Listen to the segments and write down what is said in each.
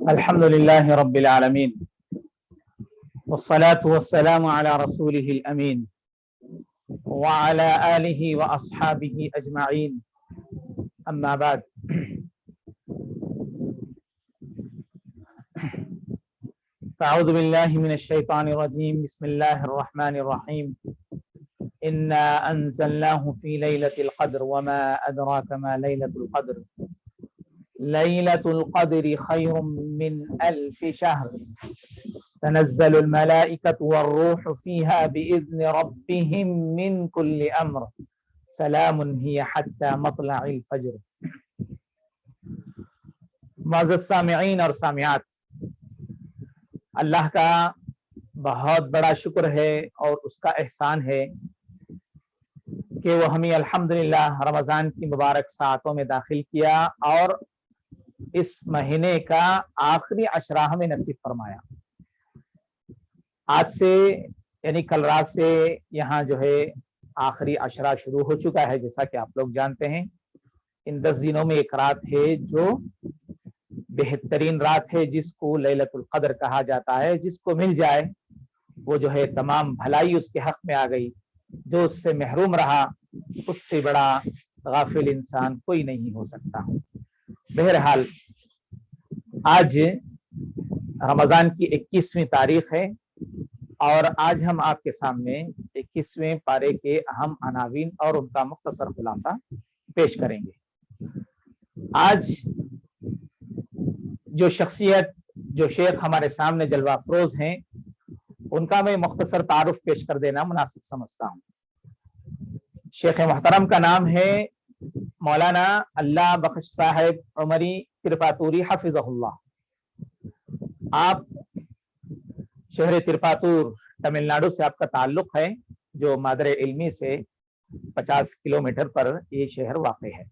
الحمد لله رب العالمين والصلاة والسلام على رسوله الأمين وعلى آله وأصحابه أجمعين أما بعد فأعوذ بالله من الشيطان الرجيم بسم الله الرحمن الرحيم إنا أنزلناه في ليلة القدر وما أدراك ما ليلة القدر ليلة القدر خير من 1000 شهر تنزل الملائكة والروح فيها بإذن ربهم من كل أمر سلام هي حتى مطلع الفجر۔ معزز سامعین اور سامعات، اللہ کا بہت بڑا شکر ہے اور اس کا احسان ہے کہ وہ ہمیں الحمدللہ رمضان کی مبارک ساعتوں میں داخل کیا اور اس مہینے کا آخری عشرہ ہمیں نصیب فرمایا۔ آج سے یعنی کل رات سے یہاں جو ہے آخری عشرہ شروع ہو چکا ہے، جیسا کہ آپ لوگ جانتے ہیں۔ ان 10 دنوں میں ایک رات ہے جو بہترین رات ہے، جس کو لیلۃ القدر کہا جاتا ہے۔ جس کو مل جائے وہ جو ہے تمام بھلائی اس کے حق میں آ گئی، جو اس سے محروم رہا اس سے بڑا غافل انسان کوئی نہیں ہو سکتا۔ بہرحال آج رمضان کی 21ویں تاریخ ہے اور آج ہم آپ کے سامنے 21ویں پارے کے اہم عناوین اور ان کا مختصر خلاصہ پیش کریں گے۔ آج جو شخصیت، جو شیخ ہمارے سامنے جلوہ افروز ہیں، ان کا میں مختصر تعارف پیش کر دینا مناسب سمجھتا ہوں۔ شیخ محترم کا نام ہے مولانا اللہ بخش صاحب عمری ترپاتوری حفظہ اللہ۔ آپ شہر ترپاتور تمل ناڈو سے آپ کا تعلق ہے، جو مادر علمی سے 50 کلومیٹر پر یہ شہر واقع ہے۔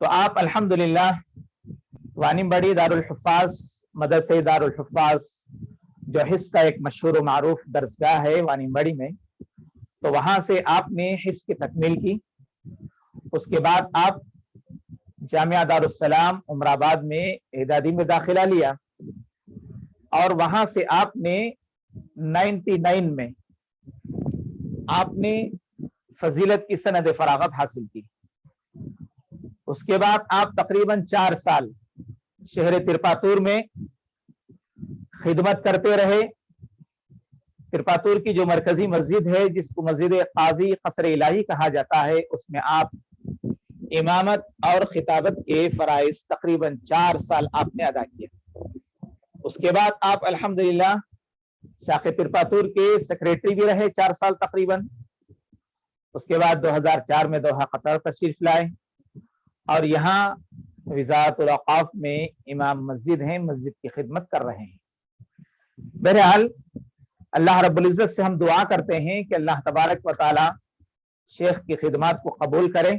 تو آپ الحمدللہ وانمبڑی دارالحفاظ مدرسہ دارالحفاظ جو حفظ کا ایک مشہور و معروف درسگاہ ہے وانمبڑی میں، تو وہاں سے آپ نے حفظ کی تکمیل کی۔ اس کے بعد آپ جامعہ دارالسلام عمر آباد میں اعدادی میں داخلہ لیا اور وہاں سے آپ نے 99 میں آپ نے فضیلت کی سند فراغت حاصل کی۔ اس کے بعد آپ تقریباً 4 سال شہر ترپاتور میں خدمت کرتے رہے۔ ترپاتور کی جو مرکزی مسجد ہے، جس کو مسجد قاضی قصر الہی کہا جاتا ہے، اس میں آپ امامت اور خطابت کے فرائض تقریباً 4 سال آپ نے ادا کیا۔ اس کے بعد آپ الحمدللہ شاخ ترپاتور کے سیکریٹری بھی رہے 4 سال تقریباً۔ اس کے بعد 2004 میں دوحہ قطر تشریف لائے اور یہاں وزارت الاوقاف میں امام مسجد ہیں، مسجد کی خدمت کر رہے ہیں۔ بہرحال اللہ رب العزت سے ہم دعا کرتے ہیں کہ اللہ تبارک و تعالی شیخ کی خدمات کو قبول کرے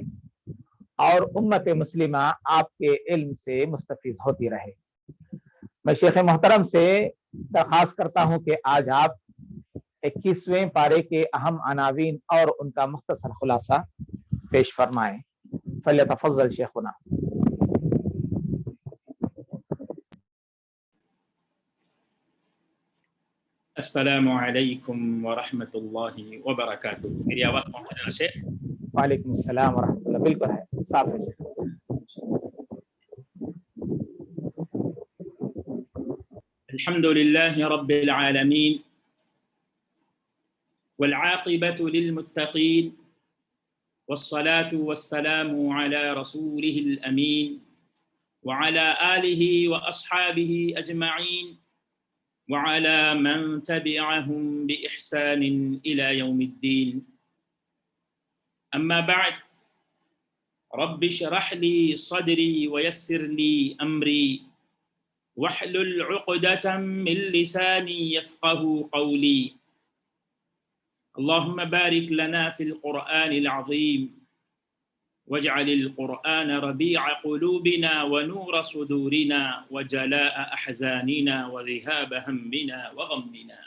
اور امت مسلمہ آپ کے علم سے مستفیض ہوتی رہے۔ میں شیخ محترم سے درخواست کرتا ہوں کہ آج آپ 21ویں پارے کے اہم عناوین اور ان کا مختصر خلاصہ پیش فرمائیں۔ فلیتفضل شیخنا۔ السلام علیکم ورحمۃ اللہ وبرکاتہ۔ میری آواز پہنچ رہا ہے شیخ؟ وعلیکم السلام ورحمۃ اللہ، بالکل ہے، صاف ہے شیخ۔ الحمد للہ رب العالمین والعاقبۃ للمتقین والصلاة والسلام علی رسولہ الامین وعلی آلہ واصحابہ اجمعین وعلى من تبعهم بإحسان إلى يوم الدين، أما بعد، رب اشرح لي صدري ويسر لي أمري واحلل عقدة من لساني يفقه قولي، اللهم بارك لنا في القرآن العظيم واجعل القرآن ربيع قلوبنا ونور صدورنا وجلاء أحزاننا وذهاب همنا وغمنا۔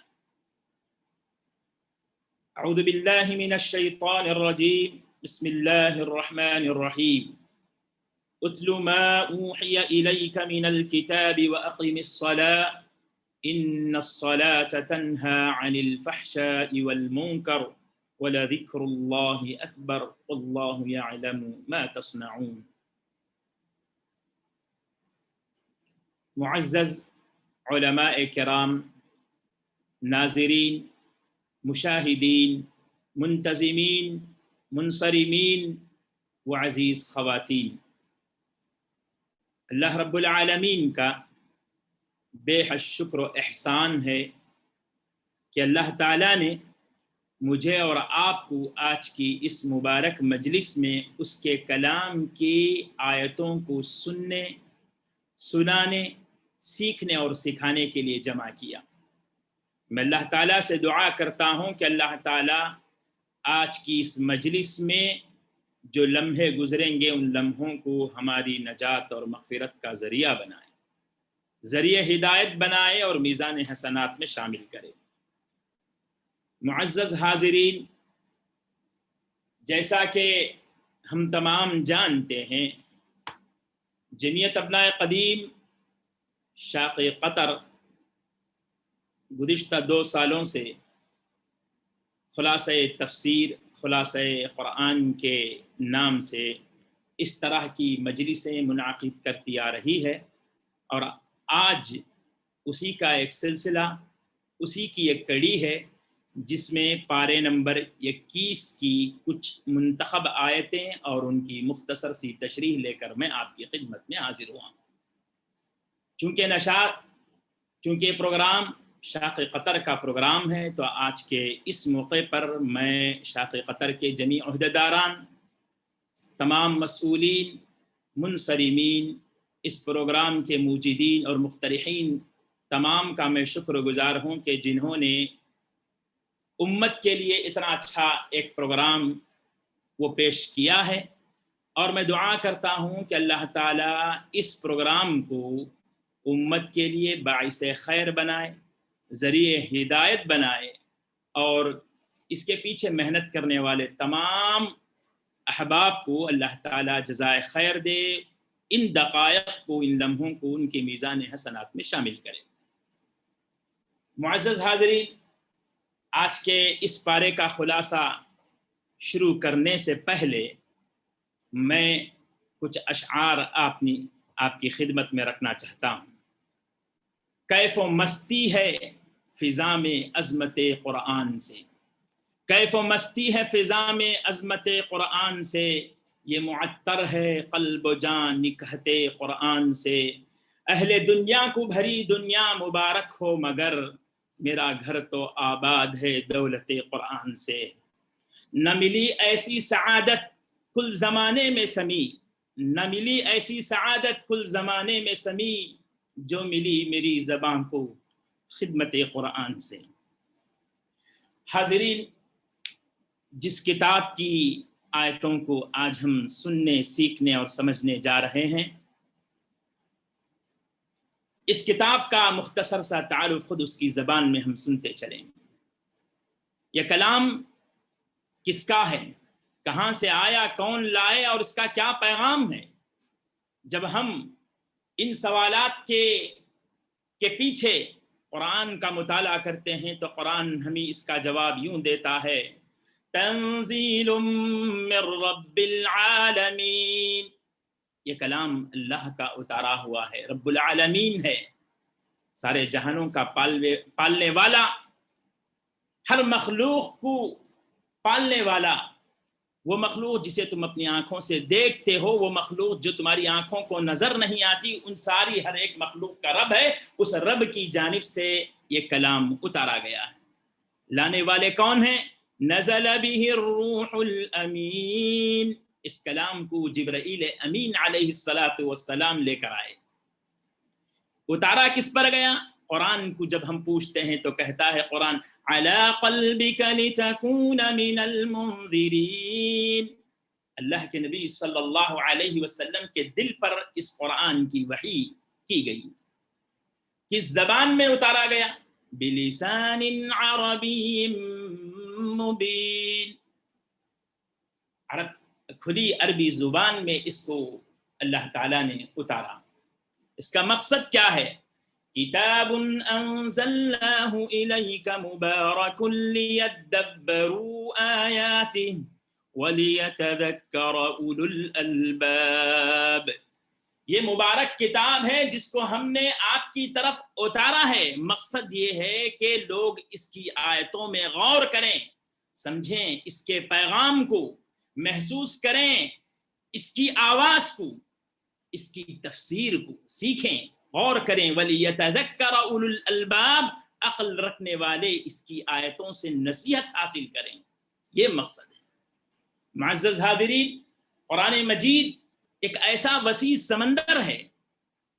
أعوذ بالله من الشيطان الرجيم، بسم الله الرحمن الرحيم۔ اتل ما اوحی الیک من الکتاب واقم الصلاة ان الصلاة تنہى عن الفحشاء والمنکر ولذکر اللہ اکبر واللہ یعلم ما تصنعون۔ معزز علماء کرام، ناظرین، مشاہدین، منتظمین، منصرمین و عزیز خواتین، اللہ رب العالمین کا بے حد شکر و احسان ہے کہ اللہ تعالیٰ نے مجھے اور آپ کو آج کی اس مبارک مجلس میں اس کے کلام کی آیتوں کو سننے، سنانے، سیکھنے اور سکھانے کے لیے جمع کیا۔ میں اللہ تعالیٰ سے دعا کرتا ہوں کہ اللہ تعالیٰ آج کی اس مجلس میں جو لمحے گزریں گے ان لمحوں کو ہماری نجات اور مغفرت کا ذریعہ بنائے، ذریعہ ہدایت بنائے اور میزان حسنات میں شامل کرے۔ معزز حاضرین، جیسا کہ ہم تمام جانتے ہیں، جمعیت ابنائے قدیم شاق قطر گزشتہ 2 سالوں سے خلاصہ تفسیر، خلاصہ قرآن کے نام سے اس طرح کی مجلسیں منعقد کرتی آ رہی ہے، اور آج اسی کا ایک سلسلہ، اسی کی ایک کڑی ہے جس میں پارے نمبر 21 کی کچھ منتخب آیتیں اور ان کی مختصر سی تشریح لے کر میں آپ کی خدمت میں حاضر ہوا ہوں۔ چونکہ پروگرام شاق قطر کا پروگرام ہے، تو آج کے اس موقع پر میں شاق قطر کے جمیع عہدیداران، تمام مسئولین، منصرمین، اس پروگرام کے موجدین اور مقترحین تمام کا میں شکر گزار ہوں کہ جنہوں نے امت کے لیے اتنا اچھا ایک پروگرام وہ پیش کیا ہے، اور میں دعا کرتا ہوں کہ اللہ تعالیٰ اس پروگرام کو امت کے لیے باعث خیر بنائے، ذریعہ ہدایت بنائے، اور اس کے پیچھے محنت کرنے والے تمام احباب کو اللہ تعالیٰ جزائے خیر دے، ان دقائق کو، ان لمحوں کو ان کے میزان حسنات میں شامل کرے۔ معزز حاضرین، آج کے اس پارے کا خلاصہ شروع کرنے سے پہلے میں کچھ اشعار آپ کی خدمت میں رکھنا چاہتا ہوں۔ کیف و مستی ہے فضا میں عظمت قرآن سے، کیف و مستی ہے فضا میں عظمت قرآن سے، یہ معطر ہے قلب و جان نکہت قرآن سے، اہل دنیا کو بھری دنیا مبارک ہو مگر میرا گھر تو آباد ہے دولت قرآن سے، نہ ملی ایسی سعادت کل زمانے میں سمی، نہ ملی ایسی سعادت کل زمانے میں سمی جو ملی میری زبان کو خدمت قرآن سے۔ حاضرین، جس کتاب کی آیتوں کو آج ہم سننے، سیکھنے اور سمجھنے جا رہے ہیں، اس کتاب کا مختصر سا تعارف خود اس کی زبان میں ہم سنتے چلیں۔ یہ کلام کس کا ہے، کہاں سے آیا، کون لائے اور اس کا کیا پیغام ہے؟ جب ہم ان سوالات کے پیچھے قرآن کا مطالعہ کرتے ہیں تو قرآن ہمیں اس کا جواب یوں دیتا ہے، تنزیل من رب العالمین، یہ کلام اللہ کا اتارا ہوا ہے، رب العالمین ہے، سارے جہانوں کا پالنے والا، ہر مخلوق کو پالنے والا، وہ مخلوق جسے تم اپنی آنکھوں سے دیکھتے ہو، وہ مخلوق جو تمہاری آنکھوں کو نظر نہیں آتی، ان ساری ہر ایک مخلوق کا رب ہے، اس رب کی جانب سے یہ کلام اتارا گیا ہے۔ لانے والے کون ہیں؟ نزل به الروح الامین، اس کلام کو جبرائیل امین علیہ السلام لے کر آئے۔ اتارا کس پر گیا؟ قرآن کو جب ہم پوچھتے ہیں تو کہتا ہے قرآن، علی قلبک لتکون من المنذرین، اللہ کے نبی صلی اللہ علیہ وسلم کے دل پر اس قرآن کی وحی کی گئی۔ کس زبان میں اتارا گیا؟ بلسان عربی مبین، کھلی عربی زبان میں اس کو اللہ تعالیٰ نے اتارا۔ اس کا مقصد کیا ہے؟ کتاب انزلناہ الیک مبارک لیدبروا آیاتہ ولیتذکر اولو الالباب، یہ مبارک کتاب ہے جس کو ہم نے آپ کی طرف اتارا ہے۔ مقصد یہ ہے کہ لوگ اس کی آیتوں میں غور کریں، سمجھیں، اس کے پیغام کو محسوس کریں، اس کی آواز کو، اس کی تفسیر کو سیکھیں، غور کریں۔ وَلِيَتَذَكَّرَ أُولُو الْأَلْبَابِ، عقل رکھنے والے اس کی آیتوں سے نصیحت حاصل کریں، یہ مقصد ہے۔ معزز حاضرین، قرآن مجید ایک ایسا وسیع سمندر ہے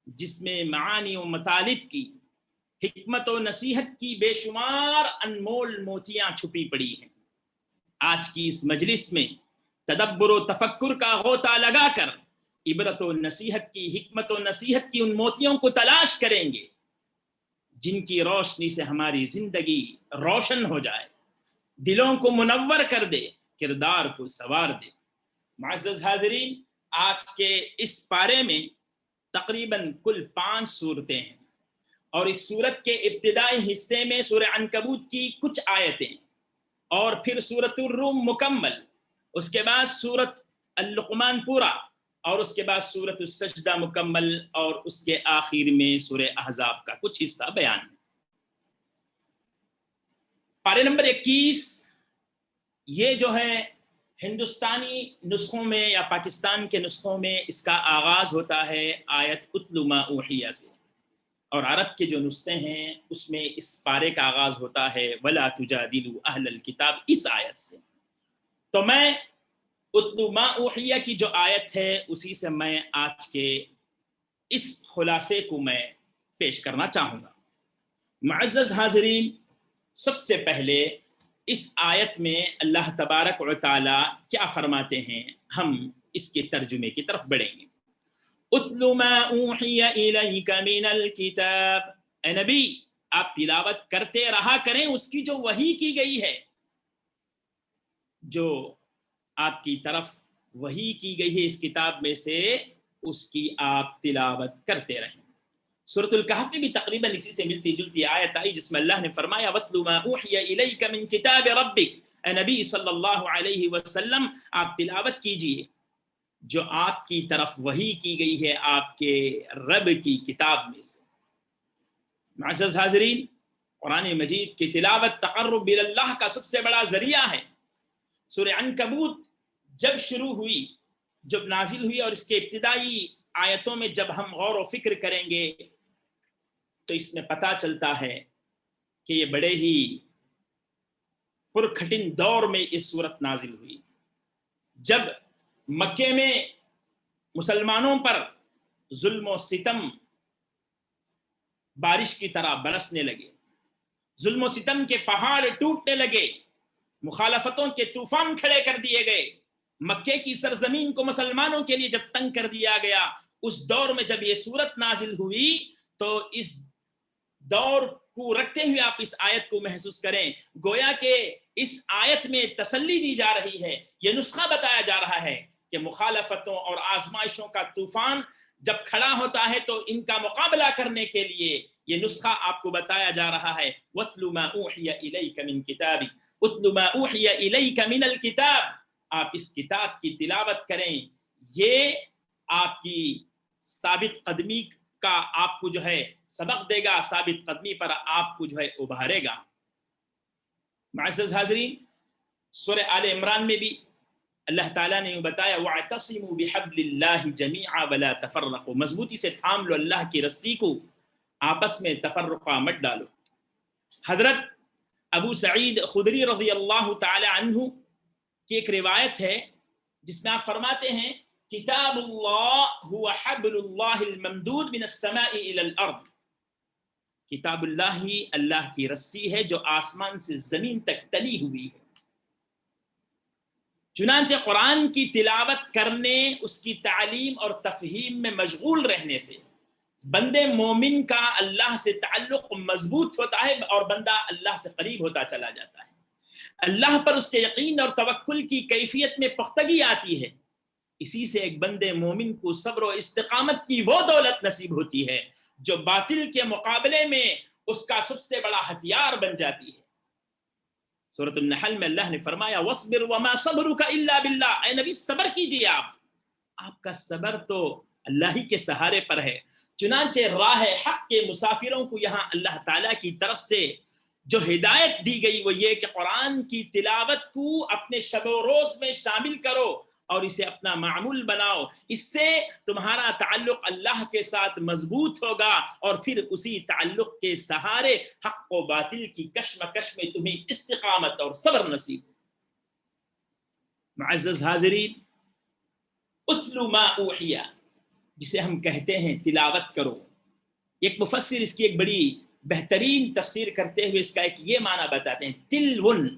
جس میں معانی و مطالب کی، حکمت و نصیحت کی بے شمار انمول موتیاں چھپی پڑی ہیں۔ آج کی اس مجلس میں تدبر و تفکر کا غوطہ لگا کر عبرت و نصیحت کی، حکمت و نصیحت کی ان موتیوں کو تلاش کریں گے جن کی روشنی سے ہماری زندگی روشن ہو جائے، دلوں کو منور کر دے، کردار کو سنوار دے۔ معزز حاضرین، آج کے اس پارے میں تقریباً کل 5 صورتیں ہیں، اور اس صورت کے ابتدائی حصے میں سورہ عنکبوت کی کچھ آیتیں، اور پھر سورۃ الروم مکمل، اس کے بعد سورۃ اللقمان پورا، اور اس کے بعد سورۃ السجدہ مکمل، اور اس کے آخر میں سورہ احزاب کا کچھ حصہ بیان ہے۔ پارے نمبر 21 یہ جو ہے ہندوستانی نسخوں میں یا پاکستان کے نسخوں میں اس کا آغاز ہوتا ہے آیت اتل ما اوحی سے، اور عرب کے جو نسخے ہیں اس میں اس پارے کا آغاز ہوتا ہے ولا تجادلوا اہل الکتاب، اس آیت سے۔ تو میں اتل ما اوحی کی جو آیت ہے اسی سے میں آج کے اس خلاصے کو میں پیش کرنا چاہوں گا۔ معزز حاضرین، سب سے پہلے اس آیت میں اللہ تبارک و تعالی کیا فرماتے ہیں، ہم اس کے ترجمے کی طرف بڑھیں گے۔ اتل ما اوحی الیک من الکتاب، اے نبی آپ تلاوت کرتے رہا کریں اس کی جو وحی کی گئی ہے، جو آپ کی طرف وحی کی گئی ہے اس کتاب میں سے، اس کی آپ تلاوت کرتے رہیں۔ سورۃ الکہف میں بھی تقریباً اسی سے ملتی جلتی آیت آئی جس میں اللہ نے فرمایا وَاتْلُ مَا أُوحِيَ إِلَيْكَ مِن كِتَابِ رَبِّكَ، اے نبی صلی اللہ علیہ وسلم آپ تلاوت کیجئے جو آپ کی طرف وحی کی گئی ہے آپ کے رب کی کتاب میں سے۔ معزز حاضرین، قرآن مجید کی تلاوت تقرب اللہ کا سب سے بڑا ذریعہ ہے۔ سورہ عنکبوت جب شروع ہوئی، جب نازل ہوئی، اور اس کے ابتدائی آیتوں میں جب ہم غور و فکر کریں گے تو اس میں پتہ چلتا ہے کہ یہ بڑے ہی پرکھٹن دور میں اس صورت نازل ہوئی، جب مکے میں مسلمانوں پر ظلم و ستم بارش کی طرح برسنے لگے، ظلم و ستم کے پہاڑ ٹوٹنے لگے، مخالفتوں کے طوفان کھڑے کر دیے گئے، مکے کی سرزمین کو مسلمانوں کے لیے جب تنگ کر دیا گیا، اس دور میں جب یہ صورت نازل ہوئی تو اس دور کو رکھتے ہوئے آپ اس آیت کو محسوس کریں، گویا کہ اس آیت میں تسلی دی جا رہی ہے، یہ نسخہ بتایا جا رہا ہے کہ مخالفتوں اور آزمائشوں کا طوفان جب کھڑا ہوتا ہے تو ان کا مقابلہ کرنے کے لیے یہ نسخہ آپ کو بتایا جا رہا ہے۔ وَاتْلُ مَا أُوحِيَ إِلَيْكَ مِن كِتَابِ، اتْلُ مَا أُوحِيَ إِلَيْكَ مِنَ الْكِتَابِ، آپ اس کتاب کی تلاوت کریں، یہ آپ کی ثابت قدمی کا آپ کو جو ہے سبق دے گا، ثابت قدمی پر آپ کو جو ہے ابھارے گا۔ معزز حاضرین، سورہ آل عمران میں بھی اللہ تعالیٰ نے بتایا وَاعْتَصِمُوا بِحَبْلِ اللَّهِ جَمِيعًا وَلَا تَفَرَّقُوا، مضبوطی سے تھام لو اللہ کی رسی کو، آپس میں تفرقہ مت ڈالو۔ حضرت ابو سعید خدری رضی اللہ تعالی عنہ کی ایک روایت ہے جس میں آپ فرماتے ہیں کتاب اللہ هو حبل اللہ الممدود من السماء الى الارض، کتاب اللہ ہی اللہ کی رسی ہے جو آسمان سے زمین تک تلی ہوئی ہے۔ چنانچہ قرآن کی تلاوت کرنے، اس کی تعلیم اور تفہیم میں مشغول رہنے سے بندے مومن کا اللہ سے تعلق مضبوط ہوتا ہے اور بندہ اللہ سے قریب ہوتا چلا جاتا ہے، اللہ پر اس کے یقین اور توکل کی کیفیت میں پختگی آتی ہے، اسی سے ایک بندے مومن کو صبر و استقامت کی وہ دولت نصیب ہوتی ہے جو باطل کے مقابلے میں اس کا سب سے بڑا ہتھیار بن جاتی ہے۔ سورۃ النحل میں اللہ نے فرمایا وَاصْبِرْ وَمَا صَبْرُكَ إِلَّا بِاللَّهِ، اے نبی صبر کیجئے، آپ کا صبر تو اللہ ہی کے سہارے پر ہے۔ چنانچہ راہ حق کے مسافروں کو یہاں اللہ تعالیٰ کی طرف سے جو ہدایت دی گئی وہ یہ کہ قرآن کی تلاوت کو اپنے شب و روز میں شامل کرو اور اسے اپنا معمول بناؤ، اس سے تمہارا تعلق اللہ کے ساتھ مضبوط ہوگا اور پھر اسی تعلق کے سہارے حق و باطل کی کشمکش میں تمہیں استقامت اور صبر نصیب۔ معزز حاضرین، اتلو ما اوحیا، جسے ہم کہتے ہیں تلاوت کرو، ایک مفسر اس کی ایک بڑی بہترین تفسیر کرتے ہوئے اس کا ایک یہ معنی بتاتے ہیں، تلون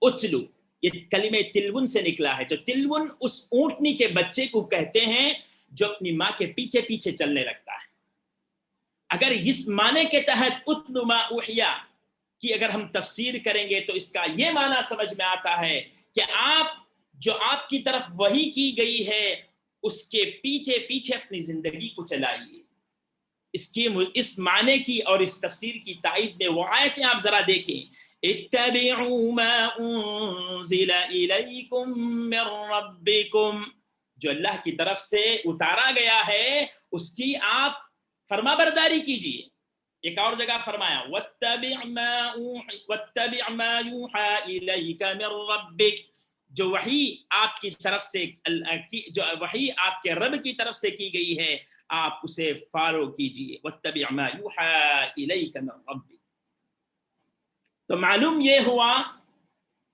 اتلو، یہ کلمہ تلون سے نکلا ہے۔ جو تلون اس اونٹنی کے بچے کو کہتے ہیں جو اپنی ماں کے پیچھے پیچھے چلنے لگتا ہے۔ اگر اس معنی کے تحت اتلو ما اوحیا کی اگر ہم تفسیر کریں گے تو اس کا یہ معنی سمجھ میں آتا ہے کہ آپ جو آپ کی طرف وحی کی گئی ہے اس کے پیچھے پیچھے اپنی زندگی کو چلائیے۔ اس معنی کی اور اس تفسیر کی تائید میں وہ آیتیں آپ ذرا دیکھیں، اتبعوا ما انزل الیکم من ربکم، جو اللہ کی طرف سے اتارا گیا ہے اس کی آپ فرما برداری کیجیے۔ ایک اور جگہ فرمایا واتبع ما یوحى الیک من ربک، جو وحی آپ کی طرف سے جو وحی آپ کے رب کی طرف سے کی گئی ہے آپ اسے فالو کیجئے، واتبع ما یوحى الیک من ربک۔ تو معلوم یہ ہوا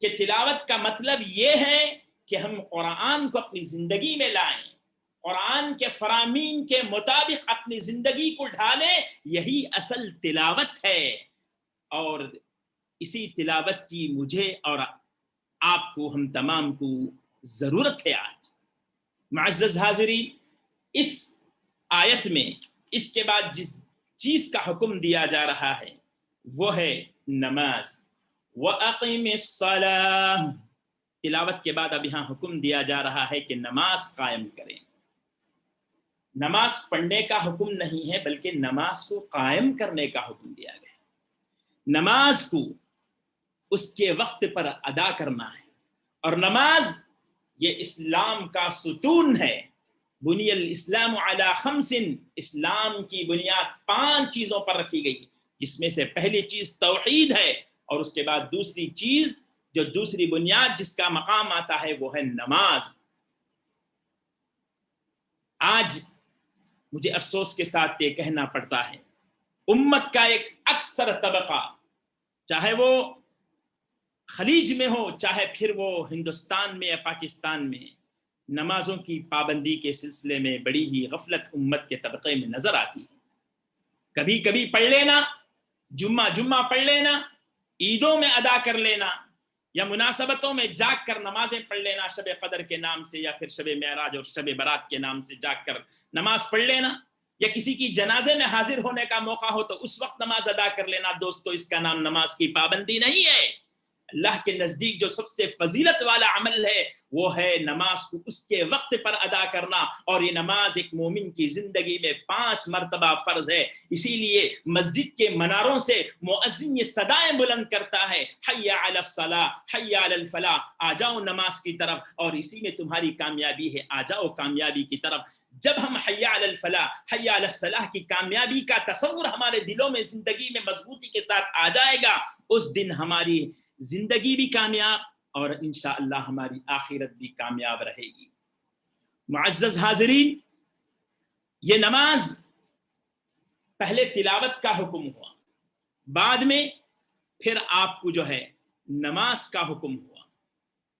کہ تلاوت کا مطلب یہ ہے کہ ہم قرآن کو اپنی زندگی میں لائیں، قرآن کے فرامین کے مطابق اپنی زندگی کو ڈھالیں، یہی اصل تلاوت ہے۔ اور اسی تلاوت کی مجھے اور آپ کو، ہم تمام کو ضرورت ہے آج۔ معزز حاضرین، اس آیت میں اس کے بعد جس چیز کا حکم دیا جا رہا ہے وہ ہے نماز۔ وَأَقِمِ الصَّلَاةَ، تلاوت کے بعد اب یہاں حکم دیا جا رہا ہے کہ نماز قائم کریں۔ نماز پڑھنے کا حکم نہیں ہے بلکہ نماز کو قائم کرنے کا حکم دیا گیا ہے۔ نماز کو اس کے وقت پر ادا کرنا ہے، اور نماز یہ اسلام کا ستون ہے۔ بنی الاسلام علی خمس، اسلام کی بنیاد 5 چیزوں پر رکھی گئی، جس میں سے پہلی چیز توحید ہے، اور اس کے بعد دوسری چیز جو دوسری بنیاد جس کا مقام آتا ہے وہ ہے نماز۔ آج مجھے افسوس کے ساتھ یہ کہنا پڑتا ہے امت کا ایک اکثر طبقہ، چاہے وہ خلیج میں ہو چاہے پھر وہ ہندوستان میں یا پاکستان میں، نمازوں کی پابندی کے سلسلے میں بڑی ہی غفلت امت کے طبقے میں نظر آتی ہے۔ کبھی کبھی پڑھ لینا، جمعہ پڑھ لینا، عیدوں میں ادا کر لینا، یا مناسبتوں میں جاگ کر نمازیں پڑھ لینا، شب قدر کے نام سے یا پھر شب معراج اور شب برات کے نام سے جاگ کر نماز پڑھ لینا، یا کسی کی جنازے میں حاضر ہونے کا موقع ہو تو اس وقت نماز ادا کر لینا۔ دوستو، اس کا نام نماز کی پابندی نہیں ہے۔ اللہ کے نزدیک جو سب سے فضیلت والا عمل ہے وہ ہے نماز کو اس کے وقت پر ادا کرنا، اور یہ نماز ایک مومن کی زندگی میں 5 مرتبہ فرض ہے۔ اسی لیے مسجد کے مناروں سے مؤذن یہ صدائیں بلند کرتا ہے، حی علی الصلاۃ، حی علی الفلاح، آ جاؤ نماز کی طرف اور اسی میں تمہاری کامیابی ہے، آ جاؤ کامیابی کی طرف۔ جب ہم حی علی الفلاح، حی علی الصلاح کی کامیابی کا تصور ہمارے دلوں میں زندگی میں مضبوطی کے ساتھ آ جائے گا، اس دن ہماری زندگی بھی کامیاب اور انشاءاللہ ہماری آخرت بھی کامیاب رہے گی۔ معزز حاضرین، یہ نماز پہلے تلاوت کا حکم ہوا، بعد میں پھر آپ کو جو ہے نماز کا حکم ہوا۔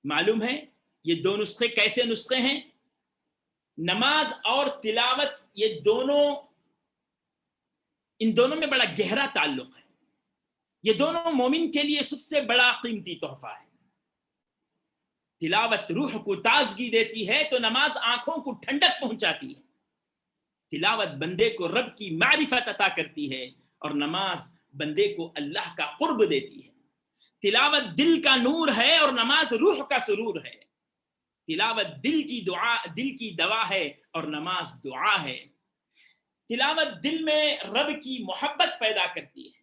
معلوم ہے یہ 2 نسخے کیسے نسخے ہیں؟ نماز اور تلاوت یہ دونوں، ان دونوں میں بڑا گہرا تعلق ہے۔ یہ دونوں مومن کے لیے سب سے بڑا قیمتی تحفہ ہے۔ تلاوت روح کو تازگی دیتی ہے تو نماز آنکھوں کو ٹھنڈک پہنچاتی ہے۔ تلاوت بندے کو رب کی معرفت عطا کرتی ہے اور نماز بندے کو اللہ کا قرب دیتی ہے۔ تلاوت دل کا نور ہے اور نماز روح کا سرور ہے۔ تلاوت دل کی دوا ہے اور نماز دعا ہے. تلاوت دل میں رب کی محبت پیدا کرتی ہے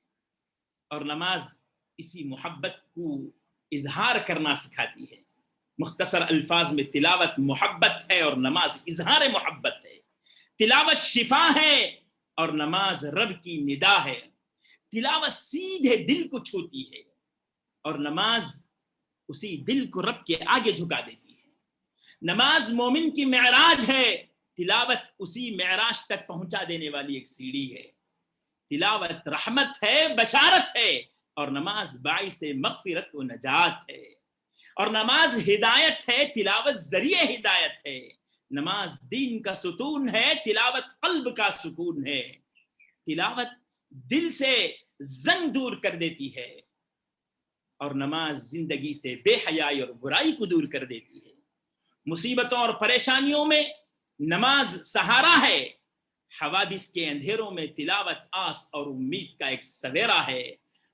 اور نماز اسی محبت کو اظہار کرنا سکھاتی ہے. مختصر الفاظ میں تلاوت محبت ہے اور نماز اظہار محبت ہے. تلاوت شفا ہے اور نماز رب کی ندا ہے. تلاوت سیدھے دل کو چھوتی ہے اور نماز اسی دل کو رب کے آگے جھکا دیتی ہے. نماز مومن کی معراج ہے. تلاوت اسی معراج تک پہنچا دینے والی ایک سیڑھی ہے. تلاوت رحمت ہے، بشارت ہے اور نماز باعث مغفرت و نجات ہے. اور نماز ہدایت ہے، تلاوت ذریعہ ہدایت ہے. نماز دین کا ستون ہے، تلاوت قلب کا سکون ہے. تلاوت دل سے زنگ دور کر دیتی ہے اور نماز زندگی سے بے حیائی اور برائی کو دور کر دیتی ہے. مصیبتوں اور پریشانیوں میں نماز سہارا ہے. حوادث کے اندھیروں میں تلاوت آس اور امید کا ایک سویرا ہے.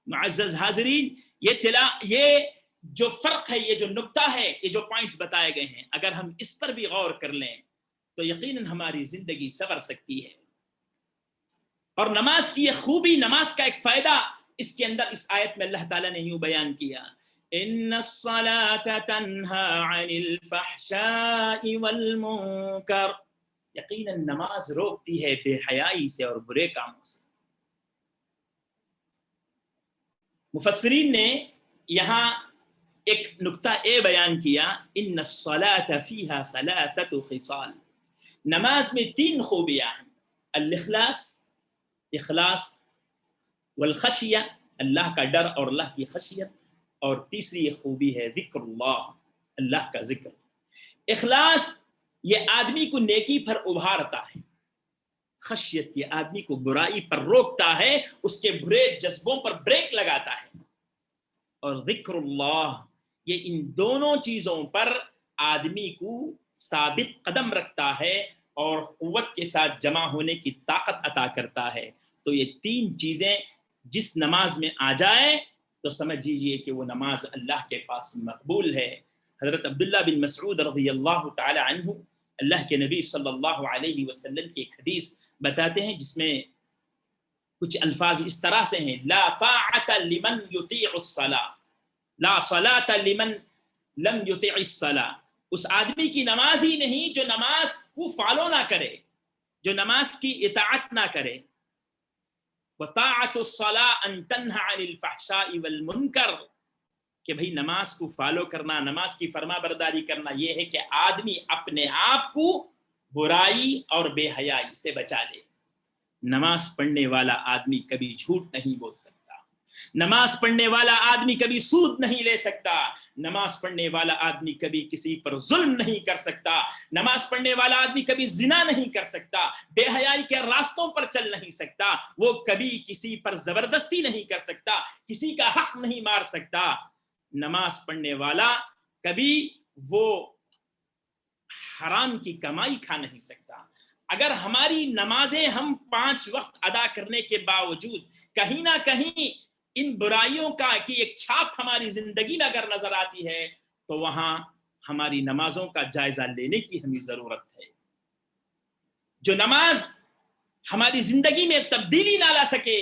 معزز حاضرین، یہ جو فرق ہے، یہ جو نقطہ ہے، یہ جو پوائنٹس بتائے گئے ہیں، اگر ہم اس پر بھی غور کر لیں تو یقیناً ہماری زندگی سنور سکتی ہے. اور نماز کی یہ خوبی، نماز کا ایک فائدہ اس کے اندر اس آیت میں اللہ تعالیٰ نے یوں بیان کیا: ان الصلاة تنہی عن الفحشاء والمنکر. یقیناً نماز روکتی ہے بے حیائی سے اور برے کاموں سے. مفسرین نے یہاں ایک نقطہ بیان کیا: ان الصلاة فیہا ثلاثۃ خصال. نماز میں 3 خوبیاں ہیں: الاخلاص، اخلاص، والخشیہ، اللہ کا ڈر اور اللہ کی خشیت، اور تیسری خوبی ہے ذکر اللہ، اللہ کا ذکر. اخلاص یہ آدمی کو نیکی پر ابھارتا ہے. خشیت یہ آدمی کو برائی پر روکتا ہے، اس کے برے جذبوں پر بریک لگاتا ہے. اور ذکر اللہ یہ ان دونوں چیزوں پر آدمی کو ثابت قدم رکھتا ہے اور قوت کے ساتھ جمع ہونے کی طاقت عطا کرتا ہے. تو یہ 3 چیزیں جس نماز میں آ جائے تو سمجھ لیجیے کہ وہ نماز اللہ کے پاس مقبول ہے. حضرت عبداللہ بن مسعود رضی اللہ تعالی عنہ، اللہ کے نبی صلی اللہ علیہ وسلم کی ایک حدیث بتاتے ہیں جس میں کچھ الفاظ اس طرح سے ہیں: لا طاعت لمن یطیع الصلاۃ، لا صلاۃ لمن لم یطیع الصلاۃ. اس آدمی کی نماز ہی نہیں جو نماز کو فالو نہ کرے، جو نماز کی اطاعت نہ کرے. وطاعت الصلاۃ ان تنہی عن الفحشاء والمنکر، کہ بھئی نماز کو فالو کرنا، نماز کی فرما برداری کرنا یہ ہے کہ آدمی اپنے آپ کو برائی اور بے حیائی سے بچا لے. نماز پڑھنے والا آدمی کبھی جھوٹ نہیں بول سکتا، نماز پڑھنے والا آدمی کبھی سود نہیں لے سکتا، نماز پڑھنے والا آدمی کبھی کسی پر ظلم نہیں کر سکتا، نماز پڑھنے والا آدمی کبھی زنا نہیں کر سکتا، بے حیائی کے راستوں پر چل نہیں سکتا، وہ کبھی کسی پر زبردستی نہیں کر سکتا، کسی کا حق نہیں مار سکتا. نماز پڑھنے والا کبھی وہ حرام کی کمائی کھا نہیں سکتا. اگر ہماری نمازیں ہم 5 وقت ادا کرنے کے باوجود کہیں نہ کہیں ان برائیوں کی ایک چھاپ ہماری زندگی میں اگر نظر آتی ہے تو وہاں ہماری نمازوں کا جائزہ لینے کی ہمیں ضرورت ہے. جو نماز ہماری زندگی میں تبدیلی نہ لا سکے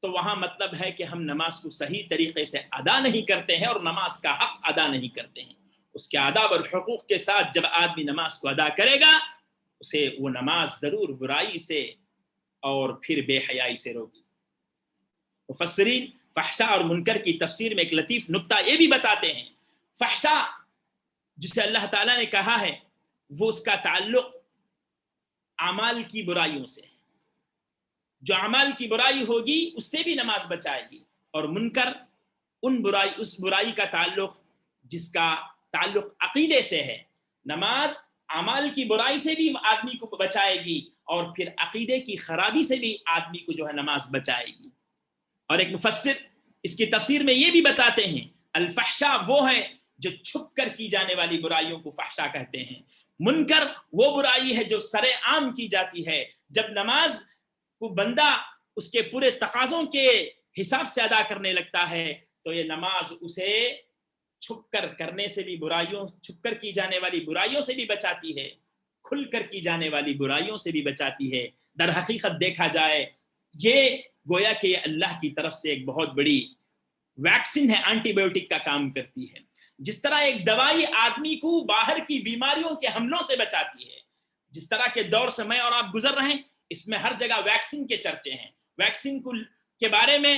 تو وہاں مطلب ہے کہ ہم نماز کو صحیح طریقے سے ادا نہیں کرتے ہیں اور نماز کا حق ادا نہیں کرتے ہیں. اس کے آداب اور حقوق کے ساتھ جب آدمی نماز کو ادا کرے گا اسے وہ نماز ضرور برائی سے اور پھر بے حیائی سے روکے. مفسرین فحشاء اور منکر کی تفسیر میں ایک لطیف نقطہ یہ بھی بتاتے ہیں: فحشاء جسے اللہ تعالیٰ نے کہا ہے وہ اس کا تعلق اعمال کی برائیوں سے ہے. جو اعمال کی برائی ہوگی اس سے بھی نماز بچائے گی. اور منکر اس برائی کا تعلق جس کا تعلق عقیدے سے ہے. نماز اعمال کی برائی سے بھی آدمی کو بچائے گی اور پھر عقیدے کی خرابی سے بھی آدمی کو جو ہے نماز بچائے گی. اور ایک مفسر اس کی تفسیر میں یہ بھی بتاتے ہیں: الفحشاء وہ ہے جو چھپ کر کی جانے والی برائیوں کو فحشاء کہتے ہیں. منکر وہ برائی ہے جو سرے عام کی جاتی ہے. جب نماز کو بندہ اس کے پورے تقاضوں کے حساب سے ادا کرنے لگتا ہے تو یہ نماز اسے چھپ کر کرنے سے بھی برائیوں، چھپ کر کی جانے والی برائیوں سے بھی بچاتی ہے، کھل کر کی جانے والی برائیوں سے بھی بچاتی ہے۔ در حقیقت دیکھا جائے یہ گویا کہ یہ اللہ کی طرف سے ایک بہت بڑی ویکسین ہے، اینٹی بایوٹک کا کام کرتی ہے۔ جس طرح ایک دوائی آدمی کو باہر کی بیماریوں کے حملوں سے بچاتی ہے، جس طرح کے دور سے میں اور آپ گزر رہے ہیں، اس میں ہر جگہ ویکسین کے چرچے ہیں۔ ویکسین کے بارے میں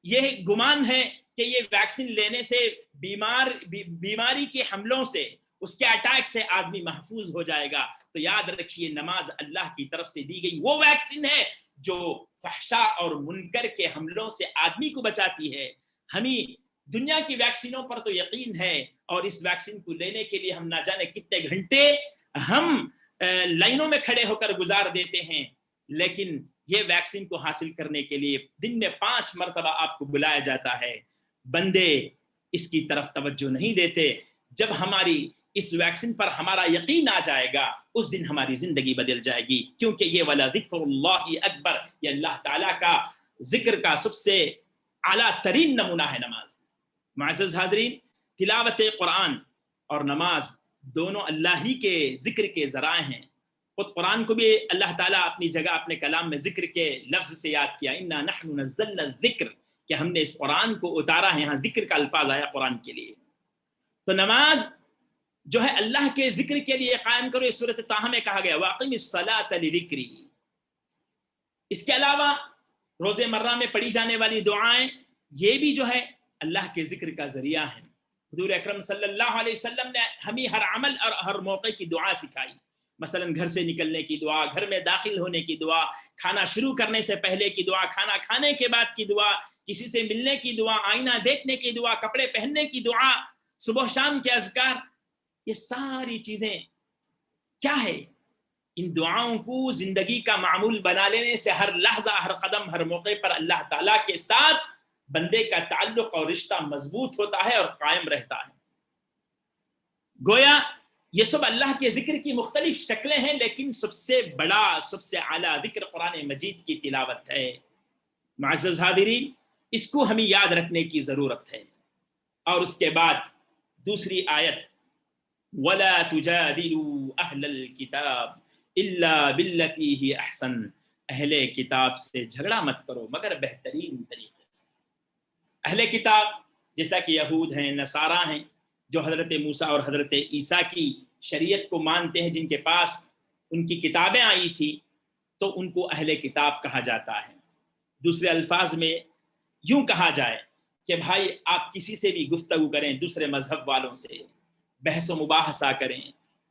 یہ گمان ہے کہ یہ ویکسین لینے سے بیماری کے حملوں سے، اس کے اٹیک سے آدمی محفوظ ہو جائے گا۔ تو یاد رکھیے نماز اللہ کی طرف سے دی گئی وہ ویکسین ہے جو فحشا اور منکر کے حملوں سے آدمی کو بچاتی ہے۔ ہمیں دنیا کی ویکسینوں پر تو یقین ہے، اور اس ویکسین کو لینے کے لیے ہم نہ جانے کتنے گھنٹے ہم لائنوں میں کھڑے ہو کر گزار دیتے ہیں، لیکن یہ ویکسین کو حاصل کرنے کے لیے دن میں 5 مرتبہ آپ کو بلایا جاتا ہے۔ بندے اس کی طرف توجہ نہیں دیتے۔ جب ہماری اس ویکسین پر ہمارا یقین آ جائے گا، اس دن ہماری زندگی بدل جائے گی، کیونکہ یہ والا ذکر اللہ اکبر، یہ اللہ تعالیٰ کا ذکر کا سب سے اعلیٰ ترین نمونہ ہے نماز۔ معزز حاضرین، تلاوت قرآن اور نماز دونوں اللہ ہی کے ذکر کے ذرائع ہیں۔ خود قرآن کو بھی اللہ تعالیٰ اپنی جگہ اپنے کلام میں ذکر کے لفظ سے یاد کیا، اِنَّا نَحْنُ نَزَّلْنَا الذِّكْرَ، کہ ہم نے اس قرآن کو اتارا ہے۔ یہاں ذکر کا الفاظ آیا قرآن کے لیے۔ تو نماز جو ہے اللہ کے ذکر کے لیے قائم کرو، اس سورۃ طٰہٰ میں کہا گیا وَأَقِمِ الصَّلَاةَ لِذِكْرِي۔ اس کے علاوہ روز مرہ میں پڑھی جانے والی دعائیں یہ بھی جو ہے اللہ کے ذکر کا ذریعہ ہیں۔ حضور اکرم صلی اللہ علیہ وسلم نے ہمیں ہر عمل اور ہر موقع کی دعا سکھائی، مثلا گھر سے نکلنے کی دعا، گھر میں داخل ہونے کی دعا، کھانا شروع کرنے سے پہلے کی دعا، کھانا کھانے کے بعد کی دعا، کسی سے ملنے کی دعا، آئینہ دیکھنے کی دعا، کپڑے پہننے کی دعا، صبح شام کے اذکار۔ یہ ساری چیزیں کیا ہے؟ ان دعاؤں کو زندگی کا معمول بنا لینے سے ہر لحظہ، ہر قدم، ہر موقع پر اللہ تعالیٰ کے ساتھ بندے کا تعلق اور رشتہ مضبوط ہوتا ہے اور قائم رہتا ہے۔ گویا یہ سب اللہ کے ذکر کی مختلف شکلیں ہیں، لیکن سب سے بڑا، سب سے اعلیٰ ذکر قرآن مجید کی تلاوت ہے۔ معزز حاضرین، اس کو ہمیں یاد رکھنے کی ضرورت ہے۔ اور اس کے بعد دوسری آیت وَلَا تُجَادِلُوا أَهْلَ الْكِتَابِ إِلَّا بِالَّتِي هِيَ أَحْسَنُ، اہل کتاب سے جھگڑا مت کرو مگر بہترین طریقے سے۔ اہل کتاب جیسا کہ یہود ہیں، نصارہ ہیں، جو حضرت موسیٰ اور حضرت عیسیٰ کی شریعت کو مانتے ہیں، جن کے پاس ان کی کتابیں آئی تھی، تو ان کو اہل کتاب کہا جاتا ہے۔ دوسرے الفاظ میں یوں کہا جائے کہ بھائی آپ کسی سے بھی گفتگو کریں، دوسرے مذہب والوں سے بحث و مباحثہ کریں،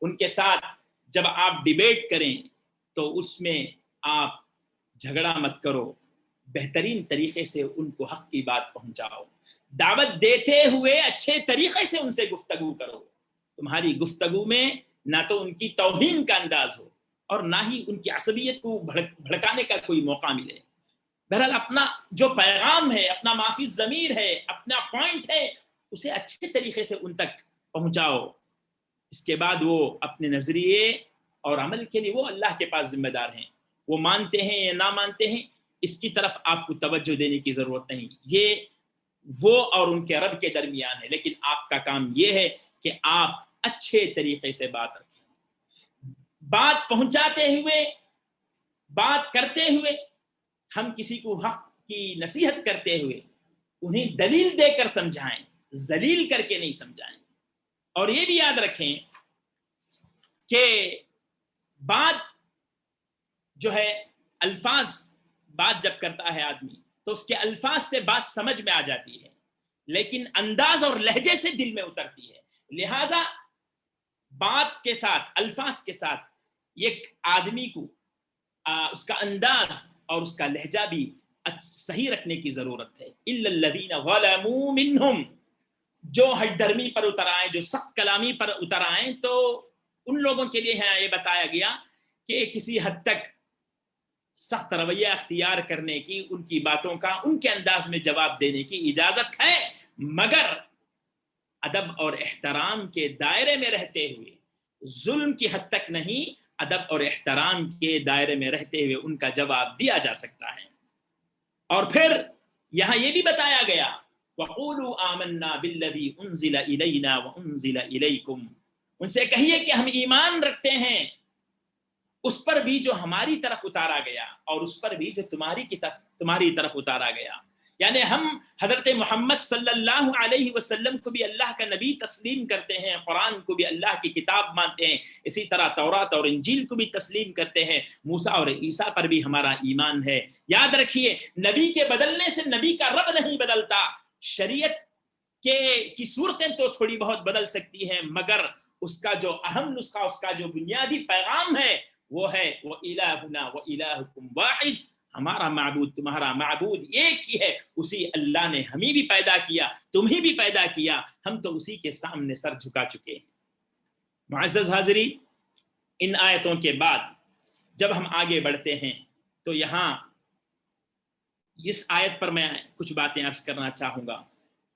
ان کے ساتھ جب آپ ڈیبیٹ کریں تو اس میں آپ جھگڑا مت کرو، بہترین طریقے سے ان کو حق کی بات پہنچاؤ، دعوت دیتے ہوئے اچھے طریقے سے ان سے گفتگو کرو۔ تمہاری گفتگو میں نہ تو ان کی توہین کا انداز ہو اور نہ ہی ان کی عصبیت کو بھڑکانے کا کوئی موقع ملے۔ بہرحال اپنا جو پیغام ہے، اپنا معافی ضمیر ہے، اپنا پوائنٹ ہے، اسے اچھے طریقے سے ان تک پہنچاؤ۔ اس کے بعد وہ اپنے نظریے اور عمل کے لیے وہ اللہ کے پاس ذمہ دار ہیں، وہ مانتے ہیں یا نہ مانتے ہیں، اس کی طرف آپ کو توجہ دینے کی ضرورت نہیں، یہ وہ اور ان کے رب کے درمیان ہے۔ لیکن آپ کا کام یہ ہے کہ آپ اچھے طریقے سے بات رکھیں، بات پہنچاتے ہوئے، بات کرتے ہوئے، ہم کسی کو حق کی نصیحت کرتے ہوئے انہیں دلیل دے کر سمجھائیں، ذلیل کر کے نہیں سمجھائیں۔ اور یہ بھی یاد رکھیں کہ بات جو ہے، الفاظ، بات جب کرتا ہے آدمی تو اس کے الفاظ سے بات سمجھ میں آ جاتی ہے، لیکن انداز اور لہجے سے دل میں اترتی ہے۔ لہٰذا بات کے ساتھ، الفاظ کے ساتھ ایک آدمی کو اس کا انداز اور اس کا لہجہ بھی صحیح رکھنے کی ضرورت ہے۔ إِلَّا الَّذِينَ ظَلَمُوا مِنْهُمْ، جو ہٹ درمی پر اتر آئیں، جو سخت کلامی پر اتر آئیں، تو ان لوگوں کے لیے یہ بتایا گیا کہ کسی حد تک سخت رویہ اختیار کرنے کی، ان کی باتوں کا ان کے انداز میں جواب دینے کی اجازت ہے، مگر ادب اور احترام کے دائرے میں رہتے ہوئے، ظلم کی حد تک نہیں، ادب اور احترام کے دائرے میں رہتے ہوئے ان کا جواب دیا جا سکتا ہے۔ اور پھر یہاں یہ بھی بتایا گیا وَقُولُوا آمَنَّا بِالَّذِي أُنزِلَ إِلَيْنَا وَأُنزِلَ إِلَيْكُمْ، ان سے کہیے کہ ہم ایمان رکھتے ہیں اس پر بھی جو ہماری طرف اتارا گیا اور اس پر بھی جو تمہاری طرف اتارا گیا. یعنی ہم حضرت محمد صلی اللہ علیہ وسلم کو بھی اللہ کا نبی تسلیم کرتے ہیں، قرآن کو بھی اللہ کی کتاب مانتے ہیں، اسی طرح تورات اور انجیل کو بھی تسلیم کرتے ہیں، موسیٰ اور عیسیٰ پر بھی ہمارا ایمان ہے. یاد رکھیے نبی کے بدلنے سے نبی کا رب نہیں بدلتا. شریعت کی صورتیں تو تھوڑی بہت بدل سکتی ہیں، مگر اس کا جو اہم نسخہ، اس کا جو بنیادی پیغام ہے وہ ہے وَإِلَٰهُنَا وَإِلَٰهُكُمْ وَاحِدٌ، ہمارا معبود تمہارا معبود ایک ہی ہے. اسی اللہ نے ہمیں بھی پیدا کیا، تمہیں بھی پیدا کیا، ہم تو اسی کے سامنے سر جھکا چکے ہیں. معزز حاضرین، ان آیتوں کے بعد جب ہم آگے بڑھتے ہیں تو یہاں اس آیت پر میں کچھ باتیں عرض کرنا چاہوں گا.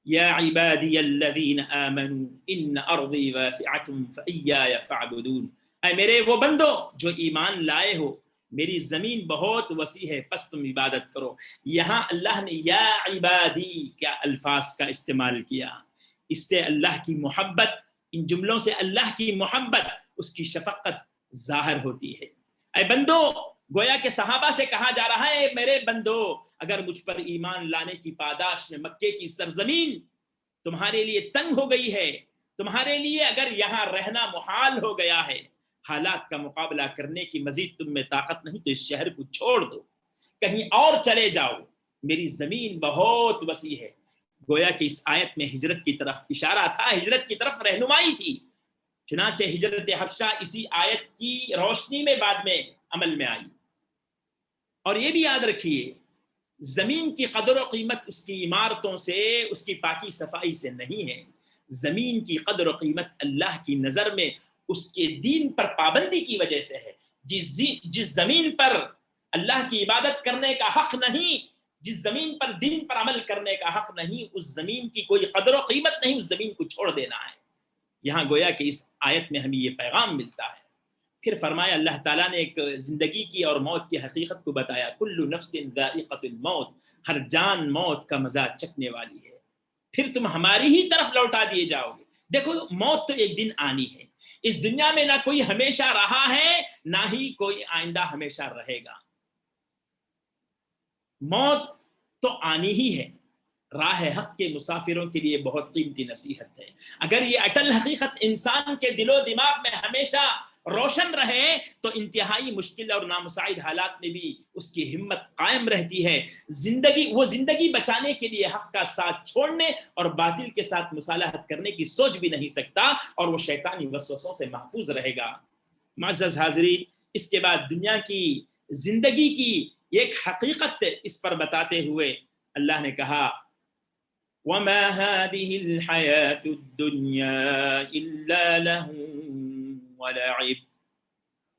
یا عبادی الذین آمنوا ان ارضی واسعۃ فإیایا فاعبدون، اے میرے وہ بندو جو ایمان لائے ہو، میری زمین بہت وسیع ہے، پس تم عبادت کرو. یہاں اللہ نے یا عبادی کیا الفاظ کا استعمال کیا. اس سے اللہ کی محبت، ان جملوں سے اللہ کی محبت، اس کی شفقت ظاہر ہوتی ہے. اے بندو، گویا کہ صحابہ سے کہا جا رہا ہے میرے بندو، اگر مجھ پر ایمان لانے کی پاداش میں مکے کی سرزمین تمہارے لیے تنگ ہو گئی ہے، تمہارے لیے اگر یہاں رہنا محال ہو گیا ہے، حالات کا مقابلہ کرنے کی مزید تم میں طاقت نہیں، تو اس شہر کو چھوڑ دو، کہیں اور چلے جاؤ، میری زمین بہت وسیع ہے. گویا کہ اس آیت میں ہجرت کی طرف اشارہ تھا، ہجرت کی طرف رہنمائی تھی. چنانچہ ہجرت حبشہ اسی آیت کی روشنی میں بعد میں عمل میں آئی. اور یہ بھی یاد رکھیے زمین کی قدر و قیمت اس کی عمارتوں سے، اس کی پاکی صفائی سے نہیں ہے. زمین کی قدر و قیمت اللہ کی نظر میں اس کے دین پر پابندی کی وجہ سے ہے. جس زمین پر اللہ کی عبادت کرنے کا حق نہیں، جس زمین پر دین پر عمل کرنے کا حق نہیں، اس زمین کی کوئی قدر و قیمت نہیں، اس زمین کو چھوڑ دینا ہے. یہاں گویا کہ اس آیت میں ہمیں یہ پیغام ملتا ہے. پھر فرمایا اللہ تعالیٰ نے ایک زندگی کی اور موت کی حقیقت کو بتایا. کل نفس ذائقۃ الموت، ہر جان موت کا مزہ چکھنے والی ہے، پھر تم ہماری ہی طرف لوٹا دیے جاؤ گے. دیکھو موت تو ایک دن آنی ہے. اس دنیا میں نہ کوئی ہمیشہ رہا ہے، نہ ہی کوئی آئندہ ہمیشہ رہے گا. موت تو آنی ہی ہے. راہ حق کے مسافروں کے لیے بہت قیمتی نصیحت ہے. اگر یہ اٹل حقیقت انسان کے دل و دماغ میں ہمیشہ روشن رہے تو انتہائی مشکل اور نامساعد حالات میں بھی اس کی ہمت قائم رہتی ہے. وہ زندگی بچانے کے لیے حق کا ساتھ چھوڑنے اور باطل کے ساتھ مصالحت کرنے کی سوچ بھی نہیں سکتا، اور وہ شیطانی وسوسوں سے محفوظ رہے گا. معزز حاضرین، اس کے بعد دنیا کی زندگی کی ایک حقیقت اس پر بتاتے ہوئے اللہ نے کہا وَمَا هَذِهِ الْحَيَاةُ الدُّنْيَا إِلَّا لَهْوٌ وَلَعِبٌ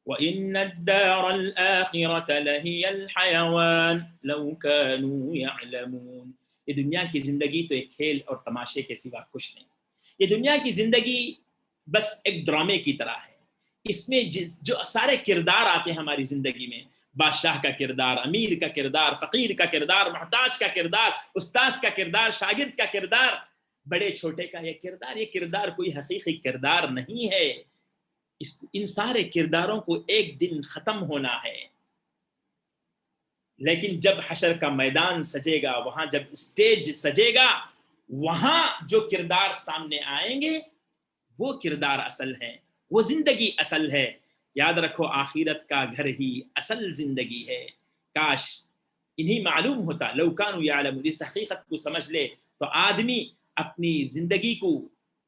وَإِنَّ الدَّارَ الْآخِرَةَ لَهِيَ الْحَيَوَانُ لَوْ كَانُوا يَعْلَمُونَ. یہ دنیا کی زندگی تو ایک کھیل اور تماشے کے سوا کچھ نہیں. یہ دنیا کی زندگی بس ایک ڈرامے کی طرح ہے. اس میں جو سارے کردار آتے ہیں ہماری زندگی میں، بادشاہ کا کردار، امیر کا کردار، فقیر کا کردار، محتاج کا کردار، استاذ کا کردار، شاگرد کا کردار، بڑے چھوٹے کا یہ کردار کوئی حقیقی کردار نہیں ہے. ان سارے کرداروں کو ایک دن ختم ہونا ہے. لیکن جب حشر کا میدان سجے گا، وہاں جب اسٹیج سجے گا، وہاں جو کردار سامنے آئیں گے وہ کردار اصل ہیں، وہ زندگی اصل ہے. یاد رکھو آخرت کا گھر ہی اصل زندگی ہے. کاش انہیں معلوم ہوتا. لو کانوا یعلمون. اس حقیقت کو سمجھ لے تو آدمی اپنی زندگی کو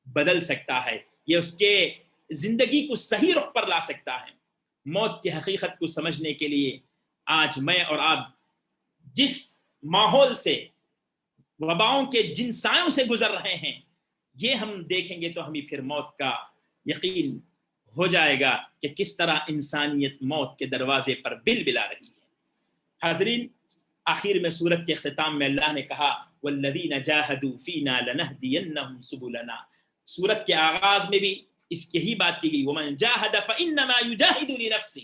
بدل سکتا ہے، یہ اس کے زندگی کو صحیح رخ پر لا سکتا ہے. موت کی حقیقت کو سمجھنے کے لیے آج میں اور آپ جس ماحول سے، وباؤں کے جن سایوں سے گزر رہے ہیں، یہ ہم دیکھیں گے تو ہمیں پھر موت کا یقین ہو جائے گا کہ کس طرح انسانیت موت کے دروازے پر بل بلا رہی ہے. حاضرین، آخر میں سورت کے اختتام میں اللہ نے کہا والذین جاہدوا فینا لنہدینہم سبلنا. سورت کے آغاز میں بھی اس کی ہی بات کی گئی ومن جاہد فانما یجاہد لنفسہ.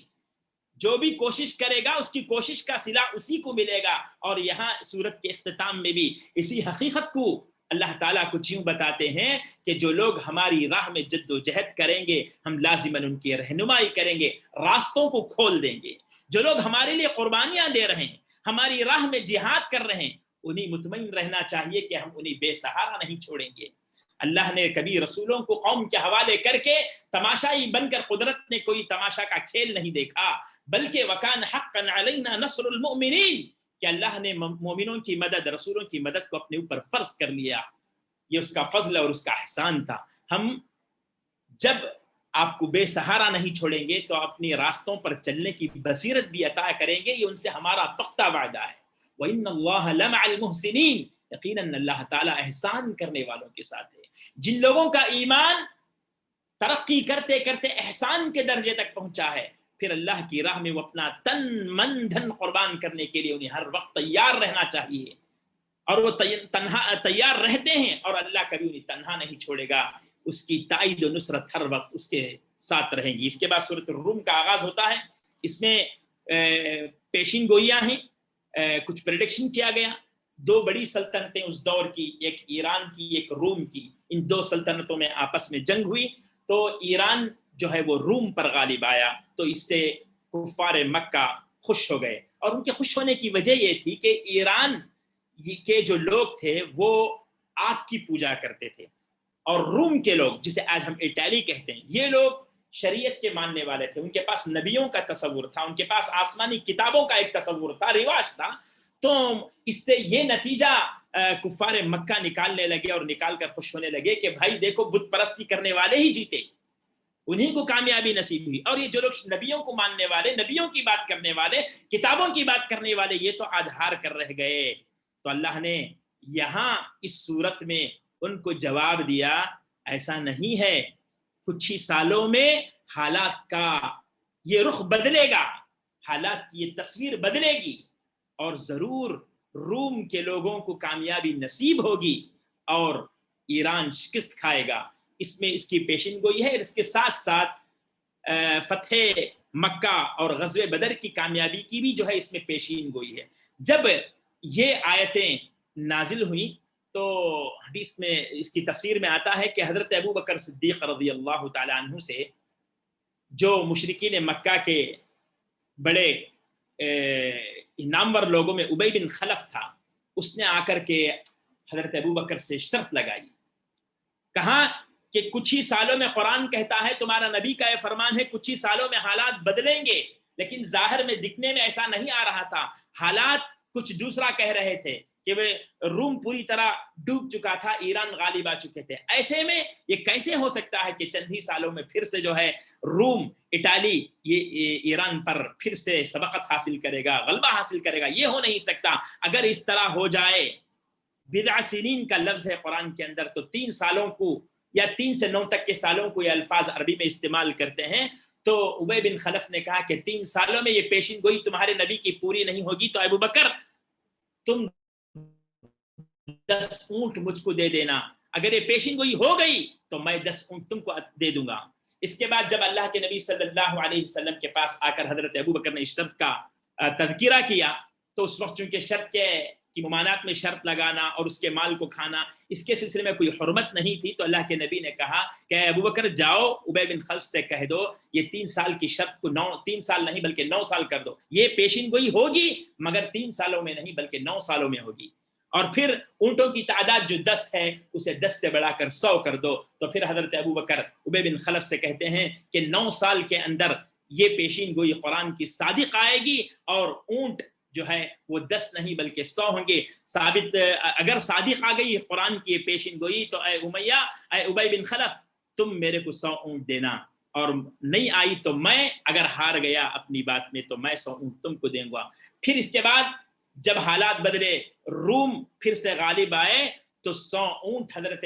جو بھی کوشش کرے گا اس کی کوشش کا صلہ اسی کو ملے گا. اور یہاں سورت کے اختتام میں بھی اسی حقیقت کو اللہ تعالیٰ کچھ یوں بتاتے ہیں کہ جو لوگ ہماری راہ میں جد و جہد کریں گے ہم لازماً ان کی رہنمائی کریں گے، راستوں کو کھول دیں گے۔ جو لوگ ہمارے لیے قربانیاں دے رہے ہیں، ہماری راہ میں جہاد کر رہے ہیں، انہیں مطمئن رہنا چاہیے کہ ہم انہیں بے سہارا نہیں چھوڑیں گے۔ اللہ نے کبھی رسولوں کو قوم کے حوالے کر کے تماشائی بن کر، قدرت نے کوئی تماشا کا کھیل نہیں دیکھا، بلکہ وَكَانَ حَقًّا عَلَيْنَا نَصْرُ الْمُؤْمِنِينَ، کہ اللہ نے مومنوں کی مدد، رسولوں کی مدد کو اپنے اوپر فرض کر لیا۔ یہ اس کا فضل اور اس کا احسان تھا۔ ہم جب آپ کو بے سہارا نہیں چھوڑیں گے تو اپنی راستوں پر چلنے کی بصیرت بھی عطا کریں گے، یہ ان سے ہمارا پختہ وعدہ ہے۔ وَإِنَّ اللَّهَ لَمَعَ الْمُحْسِنِينَ، یقیناً اللہ تعالیٰ احسان کرنے والوں کے ساتھ ہے۔ جن لوگوں کا ایمان ترقی کرتے کرتے احسان کے درجے تک پہنچا ہے، پھر اللہ کی راہ میں وہ اپنا تن من دھن قربان کرنے کے لیے انہیں ہر وقت تیار رہنا چاہیے، اور وہ تیار رہتے ہیں، اور اللہ کبھی انہیں تنہا نہیں چھوڑے گا، اس کی تائید و نصرت ہر وقت اس کے ساتھ رہیں گی۔ اس کے بعد سورۃ الروم کا آغاز ہوتا ہے۔ اس میں پیشین گوئیاں ہیں، کچھ پریڈکشن کیا گیا۔ دو بڑی سلطنتیں اس دور کی، ایک ایران کی ایک روم کی، ان دو سلطنتوں میں آپس میں جنگ ہوئی تو ایران جو ہے وہ روم پر غالب آیا، تو اس سے کفار مکہ خوش ہو گئے، اور ان کے خوش ہونے کی وجہ یہ تھی کہ ایران کے جو لوگ تھے وہ آگ کی پوجا کرتے تھے، اور روم کے لوگ، جسے آج ہم اٹلی کہتے ہیں، یہ لوگ شریعت کے ماننے والے تھے، ان کے پاس نبیوں کا تصور تھا، ان کے پاس آسمانی کتابوں کا ایک تصور تھا، رواج تھا۔ تو اس سے یہ نتیجہ کفار مکہ نکالنے لگے، اور نکال کر خوش ہونے لگے کہ بھائی دیکھو بت پرستی کرنے والے ہی جیتے، انہیں کو کامیابی نصیب ہوئی، اور یہ جو لوگ نبیوں کو ماننے والے، نبیوں کی بات کرنے والے، کتابوں کی بات کرنے والے، یہ تو آج ہار کر رہ گئے۔ تو اللہ نے یہاں اس صورت میں ان کو جواب دیا، ایسا نہیں ہے، کچھ ہی سالوں میں حالات کا یہ رخ بدلے گا، حالات کی یہ تصویر بدلے گی، اور ضرور روم کے لوگوں کو کامیابی نصیب ہوگی اور ایران شکست کھائے گا۔ اس میں اس کی پیشین گوئی ہے، اس کے ساتھ ساتھ فتح مکہ اور غزوہ بدر کی کامیابی کی بھی جو ہے اس میں پیشین گوئی ہے۔ جب یہ آیتیں نازل ہوئیں تو حدیث میں اس کی تفسیر میں آتا ہے کہ حضرت ابو بکر صدیق رضی اللہ تعالی عنہ سے جو مشرکین مکہ کے بڑے نامور لوگوں میں ابی بن خلف تھا، اس نے آ کر کے حضرت ابو بکر سے شرط لگائی، کہا کہ کچھ ہی سالوں میں، قرآن کہتا ہے، تمہارا نبی کا یہ فرمان ہے، کچھ ہی سالوں میں حالات بدلیں گے، لیکن ظاہر میں دکھنے میں ایسا نہیں آ رہا تھا، حالات کچھ دوسرا کہہ رہے تھے کہ وہ روم پوری طرح ڈوب چکا تھا، ایران غالب آ چکے تھے۔ ایسے میں یہ کیسے ہو سکتا ہے کہ چند ہی سالوں میں پھر سے جو ہے روم، اٹلی، یہ ایران پر پھر سے سبقت حاصل کرے گا، غلبہ حاصل کرے گا؟ یہ ہو نہیں سکتا۔ اگر اس طرح ہو جائے، بضع سنین کا لفظ ہے قرآن کے اندر، تو 3 سالوں کو یا 3 سے 9 تک کے سالوں کو یہ الفاظ عربی میں استعمال کرتے ہیں۔ تو ابی بن خلف نے کہا کہ 3 سالوں میں یہ پیشین گوئی تمہارے نبی کی پوری نہیں ہوگی، تو ابو بکر تم 10 اونٹ مجھ کو دے دینا، اگر یہ پیشین گوئی ہو گئی تو میں 10 اونٹ تم کو دے دوں گا۔ اس کے بعد جب اللہ کے نبی صلی اللہ علیہ وسلم کے پاس آ کر حضرت ابو بکر نے اس شرط کا تذکرہ کیا، تو اس وقت چونکہ شرط کی ممانعت میں شرط لگانا اور اس کے مال کو کھانا، اس کے سلسلے میں کوئی حرمت نہیں تھی، تو اللہ کے نبی نے کہا کہ ابو بکر جاؤ ابی بن خلف سے کہہ دو یہ 3 سال کی شرط کو 3 سال نہیں بلکہ 9 سال کر دو، یہ پیشین گوئی ہوگی مگر 3 سالوں میں نہیں بلکہ 9 سالوں میں ہوگی، اور پھر اونٹوں کی تعداد جو 10 ہے اسے 10 سے بڑھا کر 100 کر دو۔ تو پھر حضرت ابو بکر ابی بن خلف سے کہتے ہیں کہ 9 سال کے اندر یہ پیشین گوئی قرآن کی صادق آئے گی، اور اونٹ جو ہے وہ 10 نہیں بلکہ 100 ہوں گے۔ ثابت اگر صادق آ گئی قرآن کی یہ پیشین گوئی تو اے امیہ، اے ابی بن خلف، تم میرے کو 100 اونٹ دینا، اور نہیں آئی تو میں اگر ہار گیا اپنی بات میں تو میں 100 اونٹ تم کو دوں گا۔ پھر اس کے بعد جب حالات بدلے، روم پھر سے غالب آئے، تو 100 اونٹ حضرت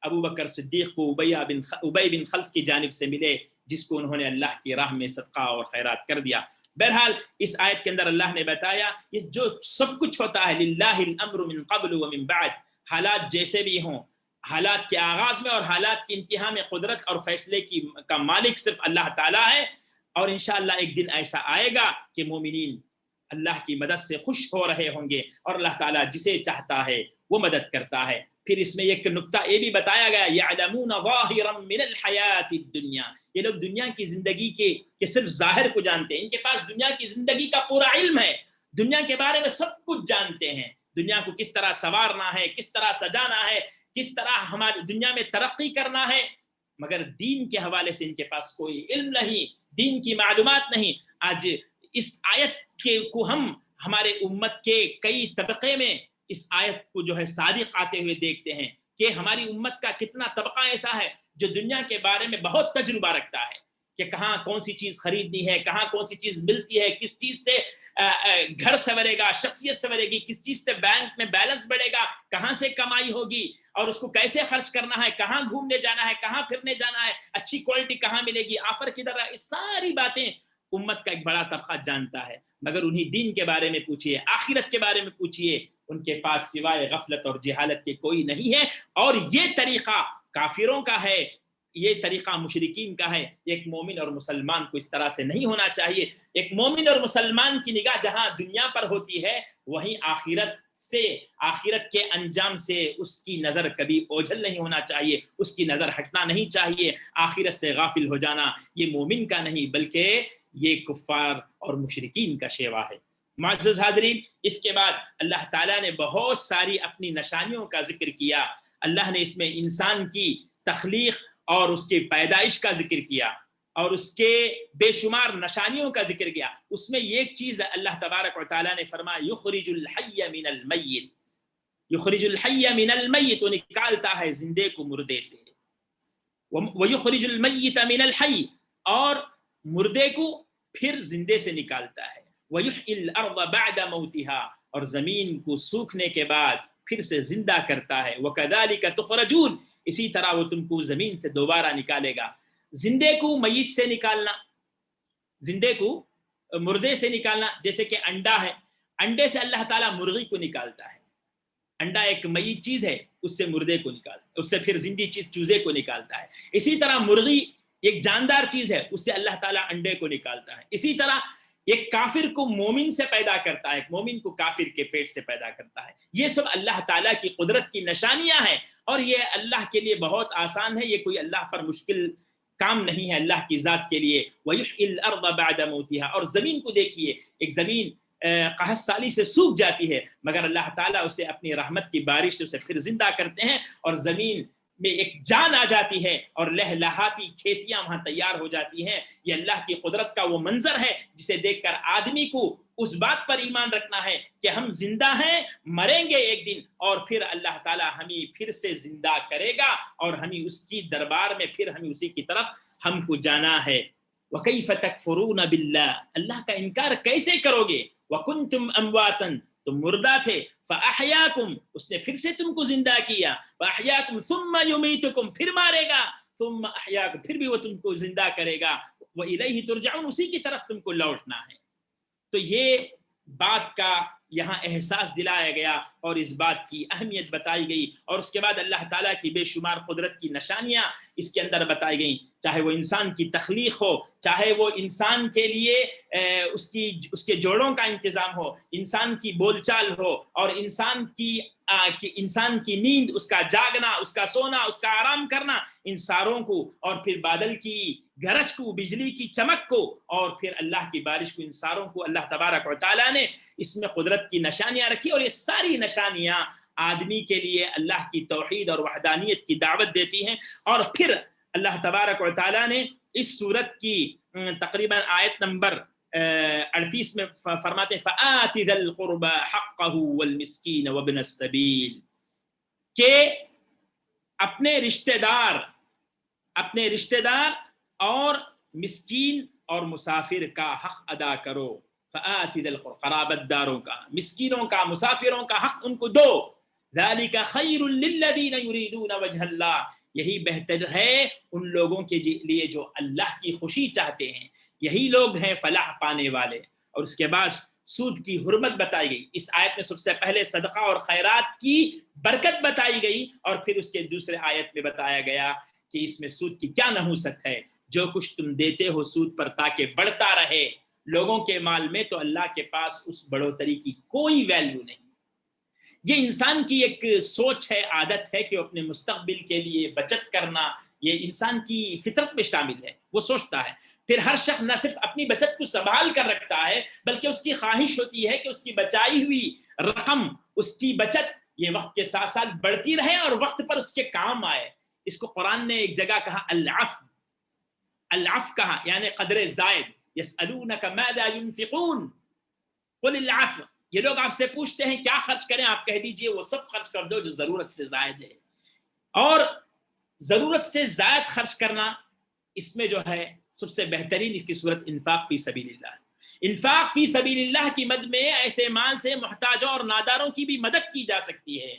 ابو بکر صدیق کو ابی بن خلف کی جانب سے ملے، جس کو انہوں نے اللہ کی راہ میں صدقہ اور خیرات کر دیا۔ بہرحال اس آیت کے اندر اللہ نے بتایا اس جو سب کچھ ہوتا ہے، للہ الامر من قبل ومن بعد، حالات جیسے بھی ہوں، حالات کے آغاز میں اور حالات کی انتہا میں قدرت اور فیصلے کا مالک صرف اللہ تعالیٰ ہے، اور انشاءاللہ ایک دن ایسا آئے گا کہ مومنین اللہ کی مدد سے خوش ہو رہے ہوں گے، اور اللہ تعالیٰ جسے چاہتا ہے وہ مدد کرتا ہے۔ پھر اس میں ایک نقطہ یہ بھی بتایا گیا، یعلمون ظاہرا من الحیات الدنیا، یہ لوگ دنیا کی زندگی کے صرف ظاہر کو جانتے ہیں، ان کے پاس دنیا کی زندگی کا پورا علم ہے، دنیا کے بارے میں سب کچھ جانتے ہیں، دنیا کو کس طرح سنوارنا ہے، کس طرح سجانا ہے، کس طرح ہماری دنیا میں ترقی کرنا ہے، مگر دین کے حوالے سے ان کے پاس کوئی علم نہیں، دین کی معلومات نہیں۔ آج اس آیت کو ہم ہمارے امت کے کئی طبقے میں اس آیت کو جو ہے صادق آتے ہوئے دیکھتے ہیں کہ ہماری امت کا کتنا طبقہ ایسا ہے جو دنیا کے بارے میں بہت تجربہ رکھتا ہے کہ کہاں کون سی چیز خریدنی ہے، کہاں کون سی چیز ملتی ہے، کس چیز سے گھر سنورے گا، شخصیت سنورے گی، کس چیز سے بینک میں بیلنس بڑھے گا، کہاں سے کمائی ہوگی اور اس کو کیسے خرچ کرنا ہے، کہاں گھومنے جانا ہے، کہاں پھرنے جانا ہے، اچھی کوالٹی کہاں ملے گی، آفر کدھر ہے، اس ساری باتیں امت کا ایک بڑا طبقہ جانتا ہے، مگر انہیں دین کے بارے میں پوچھئے، آخرت کے بارے میں پوچھئے، ان کے پاس سوائے غفلت اور جہالت کے کوئی نہیں ہے۔ اور یہ طریقہ کافروں کا ہے، یہ طریقہ مشرکین کا ہے۔ ایک مومن اور مسلمان کو اس طرح سے نہیں ہونا چاہیے۔ ایک مومن اور مسلمان کی نگاہ جہاں دنیا پر ہوتی ہے، وہیں آخرت کے انجام سے اس کی نظر کبھی اوجھل نہیں ہونا چاہیے، اس کی نظر ہٹنا نہیں چاہیے۔ آخرت سے غافل ہو جانا یہ مومن کا نہیں بلکہ یہ کفار اور مشرکین کا شیوا ہے۔ معزز حاضرین، اس کے بعد اللہ تعالیٰ نے بہت ساری اپنی نشانیوں کا ذکر کیا۔ اللہ نے اس میں انسان کی تخلیق اور اس کی پیدائش کا ذکر کیا اور اس کے بے شمار نشانیوں کا ذکر کیا۔ اس میں ایک چیز اللہ تبارک و تعالیٰ نے فرمایا، یخرج الحی من المیت، یخرج الحی من المیت، وہ نکالتا ہے زندے کو مردے سے، ویخرج المیت من الحی، اور مردے کو پھر زندے سے نکالتا ہے، ویحیی الارض بعد موتها، اور زمین کو سوکھنے کے بعد پھر سے زندہ کرتا ہے، وکذالک تخرجون، اسی طرح وہ تم کو زمین سے دوبارہ نکالے گا۔ زندے کو میت سے نکالنا، زندے کو مردے سے نکالنا، جیسے کہ انڈا ہے، انڈے سے اللہ تعالیٰ مرغی کو نکالتا ہے، انڈا ایک میت چیز ہے، اس سے مردے کو نکالتا ہے، اس سے پھر زندی چیز چوزے کو نکالتا ہے۔ اسی طرح مرغی ایک جاندار چیز ہے، اس سے اللہ تعالیٰ انڈے کو نکالتا ہے۔ اسی طرح ایک کافر کو مومن سے پیدا کرتا ہے، ایک مومن کو کافر کے پیٹ سے پیدا کرتا ہے۔ یہ سب اللہ تعالیٰ کی قدرت کی نشانیاں ہیں، اور یہ اللہ کے لیے بہت آسان ہے، یہ کوئی اللہ پر مشکل کام نہیں ہے اللہ کی ذات کے لیے۔ وَيُحْيِي الْأَرْضَ بَعْدَ مَوْتِهَا، اور زمین کو دیکھیے، ایک زمین قحط سالی سے سوکھ جاتی ہے، مگر اللہ تعالیٰ اسے اپنی رحمت کی بارش سے اسے پھر زندہ کرتے ہیں، اور زمین میں ایک جان آ جاتی ہے اور لہلہاتی کھیتیاں وہاں تیار ہو جاتی ہیں۔ یہ اللہ کی قدرت کا وہ منظر ہے جسے دیکھ کر آدمی کو اس بات پر ایمان رکھنا ہے کہ ہم زندہ ہیں، مریں گے ایک دن، اور پھر اللہ تعالیٰ ہمیں پھر سے زندہ کرے گا، اور ہمیں اس کی دربار میں پھر ہمیں اسی کی طرف ہم کو جانا ہے۔ وَكَيْفَ تَكْفُرُونَ بِاللَّهِ، اللہ کا انکار کیسے کرو گے؟ وَكُنْتُمْ أَمْوَاتًا، تم مردہ تھے، فَأَحْيَاكُمْ، اس نے پھر سے تم کو زندہ کیا، فَأَحْيَاكُمْ ثُمَّ يُمِيتُكُمْ، پھر مارے گا، ثُمَّ أَحْيَاكُمْ، پھر بھی وہ تم کو زندہ کرے گا، وَإِلَيْهِ تُرْجَعُونَ، اسی کی طرف تم کو لوٹنا ہے۔ تو یہ بات کا یہاں احساس دلایا گیا اور اس بات کی اہمیت بتائی گئی، اور اس کے بعد اللہ تعالیٰ کی بے شمار قدرت کی نشانیاں اس کے اندر بتائی گئیں، چاہے وہ انسان کی تخلیق ہو، چاہے وہ انسان کے لیے اس کے جوڑوں کا انتظام ہو، انسان کی بول چال ہو، اور انسان کی نیند، اس کا جاگنا، اس کا سونا، اس کا آرام کرنا، ان ساروں کو، اور پھر بادل کی گرج کو، بجلی کی چمک کو، اور پھر اللہ کی بارش کو، ان ساروں کو اللہ تبارک و تعالیٰ نے اس میں قدرت کی نشانیاں رکھی، اور یہ ساری نشانیاں آدمی کے لیے اللہ کی توحید اور وحدانیت کی دعوت دیتی ہیں۔ اور پھر اللہ تبارک و تعالیٰ نے اس سورت کی تقریباً آیت نمبر 38 میں فرماتے ہیں فَآتِ ذَا الْقُرْبَى حَقَّهُ وَالْمِسْكِينَ وَابْنَ السَّبِيلِ، کہ اپنے رشتہ دار اور مسکین اور مسافر کا حق ادا کرو۔ فآت ذی القربى، قرابت داروں کا، مسکینوں کا، مسافروں کا حق ان کو دو۔ ذالک خیر للذین یریدون وجہ اللہ، یہی بہتر ہے ان لوگوں کے لیے جو اللہ کی خوشی چاہتے ہیں، یہی لوگ ہیں فلاح پانے والے۔ اور اس کے بعد سود کی حرمت بتائی گئی۔ اس آیت میں سب سے پہلے صدقہ اور خیرات کی برکت بتائی گئی، اور پھر اس کے دوسرے آیت میں بتایا گیا کہ اس میں سود کی کیا نحوست ہے۔ جو کچھ تم دیتے ہو سود پر تاکہ بڑھتا رہے، لوگوں کے مال میں تو اللہ کے پاس اس بڑھوتری کی کوئی ویلیو نہیں۔ یہ انسان کی ایک سوچ ہے، عادت ہے کہ وہ اپنے مستقبل کے لیے بچت کرنا، یہ انسان کی فطرت میں شامل ہے، وہ سوچتا ہے۔ پھر ہر شخص نہ صرف اپنی بچت کو سنبھال کر رکھتا ہے بلکہ اس کی خواہش ہوتی ہے کہ اس کی بچائی ہوئی رقم، اس کی بچت یہ وقت کے ساتھ ساتھ بڑھتی رہے اور وقت پر اس کے کام آئے۔ اس کو قرآن نے ایک جگہ کہا العفو، العفو کہا یعنی قدر زائد۔ یسألونک ماذا ينفقون قل العفو، یہ لوگ آپ سے پوچھتے ہیں کیا خرچ کریں، آپ کہہ دیجئے وہ سب خرچ کر دو جو ضرورت سے زائد ہے۔ اور ضرورت سے زائد خرچ کرنا، اس میں جو ہے سب سے بہترین اس کی صورت انفاق فی سبیل اللہ۔ انفاق فی سبیل اللہ کی مد میں ایسے مال سے محتاجوں اور ناداروں کی بھی مدد کی جا سکتی ہے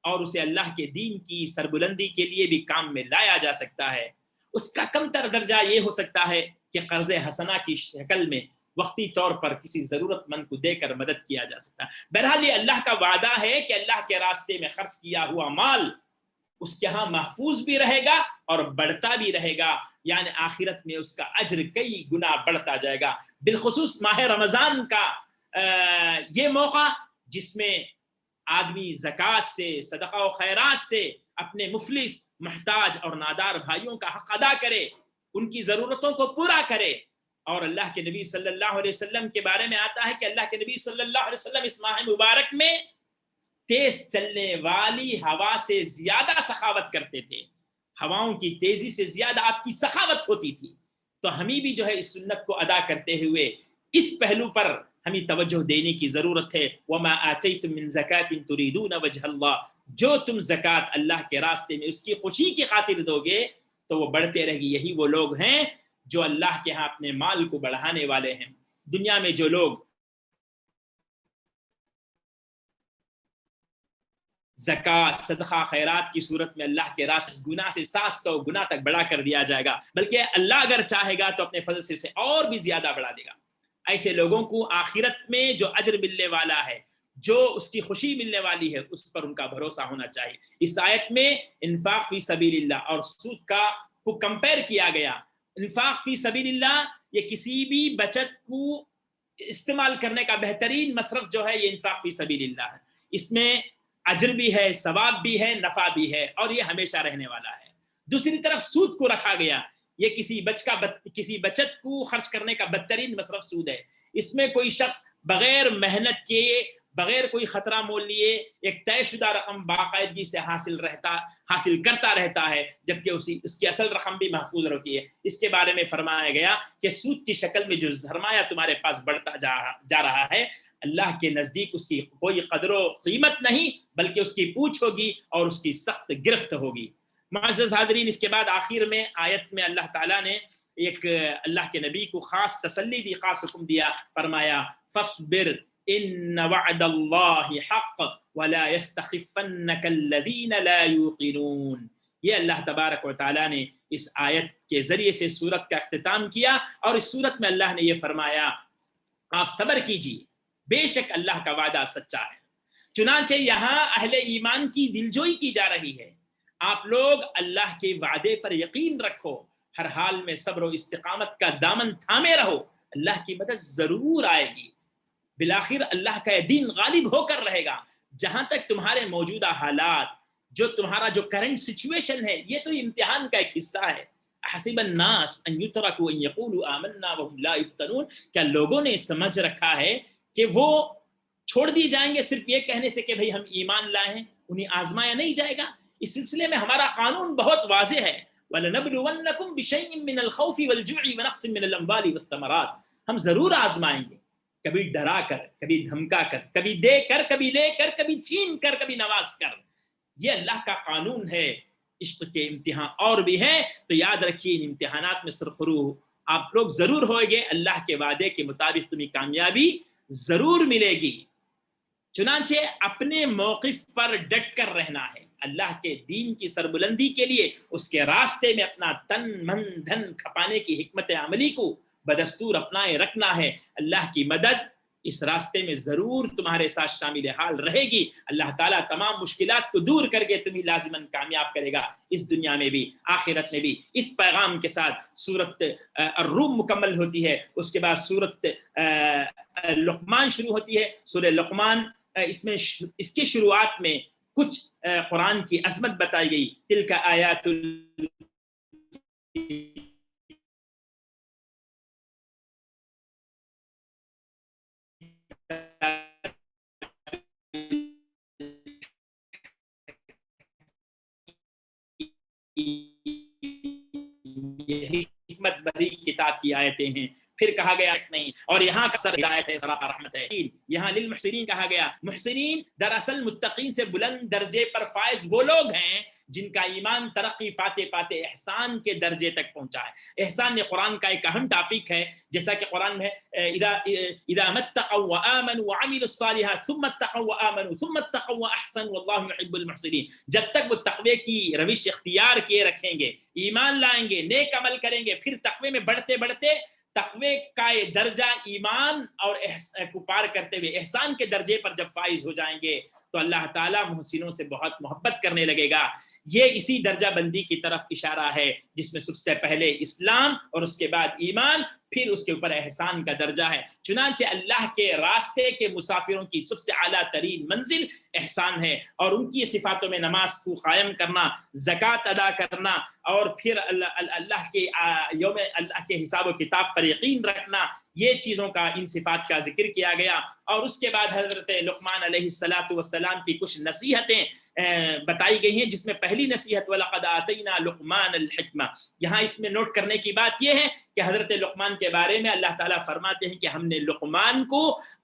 اور اسے اللہ کے دین کی سربلندی کے لیے بھی کام میں لایا جا سکتا ہے۔ اس کا کم تر درجہ یہ ہو سکتا ہے کہ قرض حسنہ کی شکل میں وقتی طور پر کسی ضرورت مند کو دے کر مدد کیا جا سکتا ہے۔ بہرحال یہ اللہ کا وعدہ ہے کہ اللہ کے راستے میں خرچ کیا ہوا مال اس کے ہاں محفوظ بھی رہے گا اور بڑھتا بھی رہے گا، یعنی آخرت میں اس کا اجر کئی گنا بڑھتا جائے گا۔ بالخصوص ماہ رمضان کا یہ موقع جس میں آدمی زکوٰۃ سے، صدقہ و خیرات سے اپنے مفلس، محتاج اور نادار بھائیوں کا حق ادا کرے، ان کی ضرورتوں کو پورا کرے۔ اور اللہ کے نبی صلی اللہ علیہ وسلم کے بارے میں آتا ہے کہ اللہ کے نبی صلی اللہ علیہ وسلم اس ماہ مبارک میں تیز چلنے والی ہوا سے زیادہ سخاوت کرتے تھے، ہواؤں کی تیزی سے زیادہ آپ کی سخاوت ہوتی تھی۔ تو ہمیں بھی جو ہے اس سنت کو ادا کرتے ہوئے اس پہلو پر ہمیں توجہ دینے کی ضرورت ہے۔ وَمَا آتَيْتُم مِّن زَكَاةٍ تُرِيدُونَ وَجْهَ اللَّهِ، جو تم زکوٰۃ اللہ کے راستے میں اس کی خوشی کی خاطر دو گے تو وہ بڑھتے رہے گی۔ یہی وہ لوگ ہیں جو اللہ کے ہاں اپنے مال کو بڑھانے والے ہیں۔ دنیا میں جو لوگ زکوٰۃ، صدقہ، خیرات کی صورت میں اللہ کے راستے گناہ سے 700 گنا تک بڑھا کر دیا جائے گا، بلکہ اللہ اگر چاہے گا تو اپنے فضل سے اسے اور بھی زیادہ بڑھا دے گا۔ ایسے لوگوں کو آخرت میں جو اجر ملنے والا ہے، جو اس کی خوشی ملنے والی ہے، اس پر ان کا بھروسہ ہونا چاہیے۔ اس آیت میں انفاق فی سبیل اللہ اور سود کو کمپیئر کیا گیا۔ انفاق فی سبیل اللہ یہ کسی بھی بچت کو استعمال کرنے کا بہترین مصرف جو ہے یہ انفاق فی سبیل اللہ ہے۔ اس میں اجر بھی ہے، ثواب بھی ہے، نفع بھی ہے اور یہ ہمیشہ رہنے والا ہے۔ دوسری طرف سود کو رکھا گیا، یہ کسی بچت کو خرچ کرنے کا بدترین مصرف سود ہے۔ اس میں کوئی شخص بغیر محنت کے، بغیر کوئی خطرہ مول لیے ایک طے شدہ رقم باقاعدگی سے حاصل کرتا رہتا ہے، جبکہ اس کی اصل رقم بھی محفوظ ہوتی ہے۔ اس کے بارے میں فرمایا گیا کہ سود کی شکل میں جو سرمایہ تمہارے پاس بڑھتا جا رہا ہے، اللہ کے نزدیک اس کی کوئی قدر و قیمت نہیں، بلکہ اس کی پوچھ ہوگی اور اس کی سخت گرفت ہوگی۔ معزز حاضرین، اس کے بعد آخر میں آیت میں اللہ تعالیٰ نے ایک اللہ کے نبی کو خاص تسلی دی، خاص حکم دیا، فرمایا فاصبر ان وعد اللہ حق ولا يستخفنك الذين لا يوقنون۔ یہ اللہ تبارک و تعالیٰ نے اس آیت کے ذریعے سے سورت کا اختتام کیا، اور اس سورت میں اللہ نے یہ فرمایا آپ صبر کیجیے، بے شک اللہ کا وعدہ سچا ہے۔ چنانچہ یہاں اہل ایمان کی دلجوئی کی جا رہی ہے، آپ لوگ اللہ کے وعدے پر یقین رکھو، ہر حال میں صبر و استقامت کا دامن تھامے رہو، اللہ کی مدد ضرور آئے گی۔ بالآخر اللہ کا یہ دین غالب ہو کر رہے گا۔ جہاں تک تمہارے موجودہ حالات، جو تمہارا جو کرنٹ سچویشن ہے، یہ تو امتحان کا ایک حصہ ہے۔ حسب الناس ان یترکوا ان یقولوا آمنا وهم لا یفتنون، کیا لوگوں نے سمجھ رکھا ہے کہ وہ چھوڑ دی جائیں گے صرف یہ کہنے سے کہ بھئی ہم ایمان لائے ہیں، انہیں آزمایا نہیں جائے گا؟ اس سلسلے میں ہمارا قانون بہت واضح ہے، وَلَنَبْلُوَنَّكُمْ بِشَيْءٍ مِّنَ الْخَوْفِ وَالْجُوعِ وَنَقْصٍ مِّنَ الْأَمْوَالِ وَالثَّمَرَاتِ، ہم ضرور آزمائیں گے، کبھی ڈرا کر، کبھی دھمکا کر، کبھی دے کر، کبھی لے کر، کبھی چھین کر، کبھی نواز کر۔ یہ اللہ کا قانون ہے۔ عشق کے امتحان اور بھی ہیں، تو یاد رکھیے ان امتحانات میں سرخرو آپ لوگ ضرور ہوئے گے، اللہ کے وعدے کے مطابق تمہیں کامیابی ضرور ملے گی۔ چنانچہ اپنے موقف پر ڈٹ کر رہنا ہے، اللہ کے دین کی سربلندی کے لیے اس کے راستے میں اپنا تن من دھن کھپانے کی حکمت عملی کو بدستور اپنائے رکھنا ہے۔ اللہ کی مدد اس راستے میں ضرور تمہارے ساتھ شامل حال رہے گی. اللہ تعالیٰ تمام مشکلات کو دور کر کے تمہیں لازماً کامیاب کرے گا اس دنیا میں بھی آخرت میں بھی. اس پیغام کے ساتھ سورت الروم مکمل ہوتی ہے. اس کے بعد سورت لقمان شروع ہوتی ہے. سورہ لقمان اس کی شروعات میں کچھ قرآن کی عظمت بتائی گئی. تلک آیات یہ حکمت بھری کتاب کی آیتیں ہیں. پھر کہا گیا نہیں، اور یہاں کا سر ہدایت ہے، سراپا رحمت ہے. یہاں للمحسنین کہا گیا. محسنین دراصل متقین سے بلند درجے پر فائز وہ لوگ ہیں جن کا ایمان ترقی پاتے پاتے احسان کے درجے تک پہنچا ہے. احسان یہ قرآن کا ایک اہم ٹاپک ہے، جیسا کہ قرآن میں اذا متقوا وآمنوا وعملوا الصالحات ثم اتقوا وآمنوا ثم اتقوا واحسنوا والله يحب المحسنين. جب تک وہ تقوی کی روش اختیار کیے رکھیں گے، ایمان لائیں گے، نیک عمل کریں گے، پھر تقوی میں بڑھتے بڑھتے تقوی کا یہ درجہ ایمان اور کو پار کرتے ہوئے احسان کے درجے پر جب فائز ہو جائیں گے تو اللہ تعالیٰ محسنوں سے بہت محبت کرنے لگے گا. یہ اسی درجہ بندی کی طرف اشارہ ہے جس میں سب سے پہلے اسلام اور اس کے بعد ایمان، پھر اس کے اوپر احسان کا درجہ ہے. چنانچہ اللہ کے راستے کے مسافروں کی سب سے اعلیٰ ترین منزل احسان ہے، اور ان کی صفاتوں میں نماز کو قائم کرنا، زکوٰۃ ادا کرنا، اور پھر اللہ کے یوم اللہ کے حساب و کتاب پر یقین رکھنا، یہ چیزوں کا ان صفات کا ذکر کیا گیا. اور اس کے بعد حضرت لقمان علیہ السلام کی کچھ نصیحتیں بتائی گئی ہیں، جس میں پہلی نصیحت وَلَقَدْ آتَيْنَا لُقْمَانَ الْحِكْمَةَ. یہاں اس میں نوٹ کرنے کی بات یہ ہے کہ حضرت لقمان کے بارے میں اللہ تعالیٰ فرماتے ہیں کہ ہم نے لقمان کو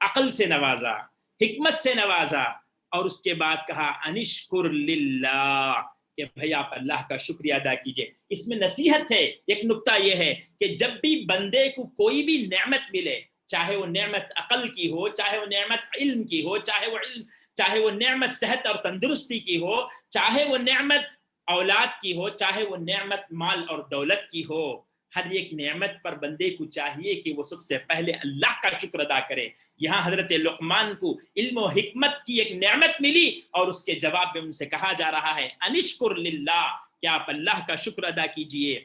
عقل سے نوازا، حکمت سے نوازا، اور اس کے بعد کہا انشکر للہ، کہ بھئی آپ اللہ کا شکریہ ادا کیجئے. اس میں نصیحت ہے. ایک نکتہ یہ ہے کہ جب بھی بندے کو کوئی بھی نعمت ملے، چاہے وہ نعمت عقل کی ہو، چاہے وہ نعمت علم کی ہو، چاہے وہ نعمت صحت اور تندرستی کی ہو، چاہے وہ نعمت اولاد کی ہو، چاہے وہ نعمت مال اور دولت کی ہو، ہر ایک نعمت پر بندے کو چاہیے کہ وہ سب سے پہلے اللہ کا شکر ادا کرے. یہاں حضرت لقمان کو علم و حکمت کی ایک نعمت ملی، اور اس کے جواب میں ان سے کہا جا رہا ہے انشکر للہ، کہ آپ اللہ کا شکر ادا کیجئے.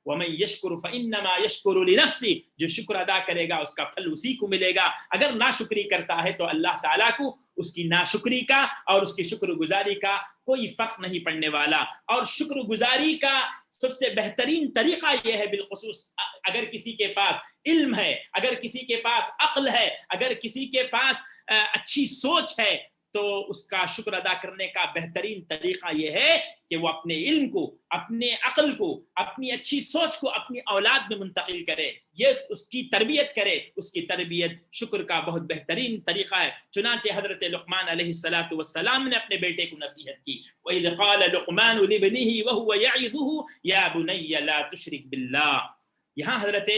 وَمَن يَشْكُرُ فَإِنَّمَا يَشْكُرُ لِنَفْسِهِ، جو شکر ادا کرے گا اس کا پھل اسی کو ملے گا. اگر ناشکری کرتا ہے تو اللہ تعالیٰ کو اس کی ناشکری کا اور اس کی شکر گزاری کا کوئی فرق نہیں پڑنے والا. اور شکر گزاری کا سب سے بہترین طریقہ یہ ہے، بالخصوص اگر کسی کے پاس علم ہے، اگر کسی کے پاس عقل ہے، اگر کسی کے پاس اچھی سوچ ہے، تو اس کا شکر ادا کرنے کا بہترین طریقہ یہ ہے کہ وہ اپنے علم کو، اپنے عقل کو، اپنی اچھی سوچ کو اپنی اولاد میں منتقل کرے، یہ اس کی تربیت کرے. اس کی تربیت شکر کا بہت بہترین طریقہ ہے. چنانچہ حضرت لقمان علیہ السلام نے اپنے بیٹے کو نصیحت کی. وَإِذْ قَالَ لُقْمَانُ لِابْنِهِ وَهُوَ يَعِظُهُ يَا بُنَيَّ لَا تُشْرِكْ بِاللَّهِ. یہاں حضرت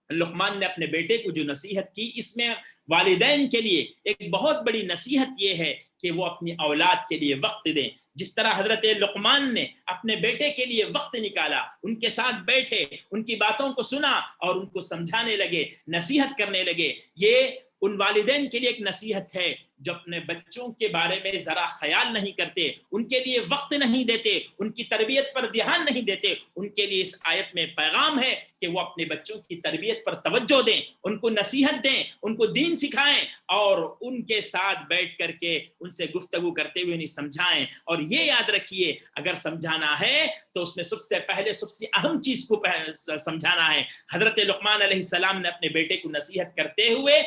لقمان نے اپنے بیٹے کو جو نصیحت کی، اس میں والدین کے لیے ایک بہت بڑی نصیحت یہ ہے کہ وہ اپنی اولاد کے لیے وقت دیں. جس طرح حضرت لقمان نے اپنے بیٹے کے لیے وقت نکالا، ان کے ساتھ بیٹھے، ان کی باتوں کو سنا اور ان کو سمجھانے لگے، نصیحت کرنے لگے. یہ ان والدین کے لیے ایک نصیحت ہے جو اپنے بچوں کے بارے میں ذرا خیال نہیں کرتے، ان کے لیے وقت نہیں دیتے، ان کی تربیت پر دھیان نہیں دیتے. ان کے لیے اس آیت میں پیغام ہے کہ وہ اپنے بچوں کی تربیت پر توجہ دیں، ان کو نصیحت دیں، ان کو دین سکھائیں، اور ان کے ساتھ بیٹھ کر کے ان سے گفتگو کرتے ہوئے انہیں سمجھائیں. اور یہ یاد رکھیے، اگر سمجھانا ہے تو اس میں سب سے پہلے سب سے اہم چیز کو سمجھانا ہے. حضرت لقمان علیہ السلام نے اپنے بیٹے کو نصیحت کرتے ہوئے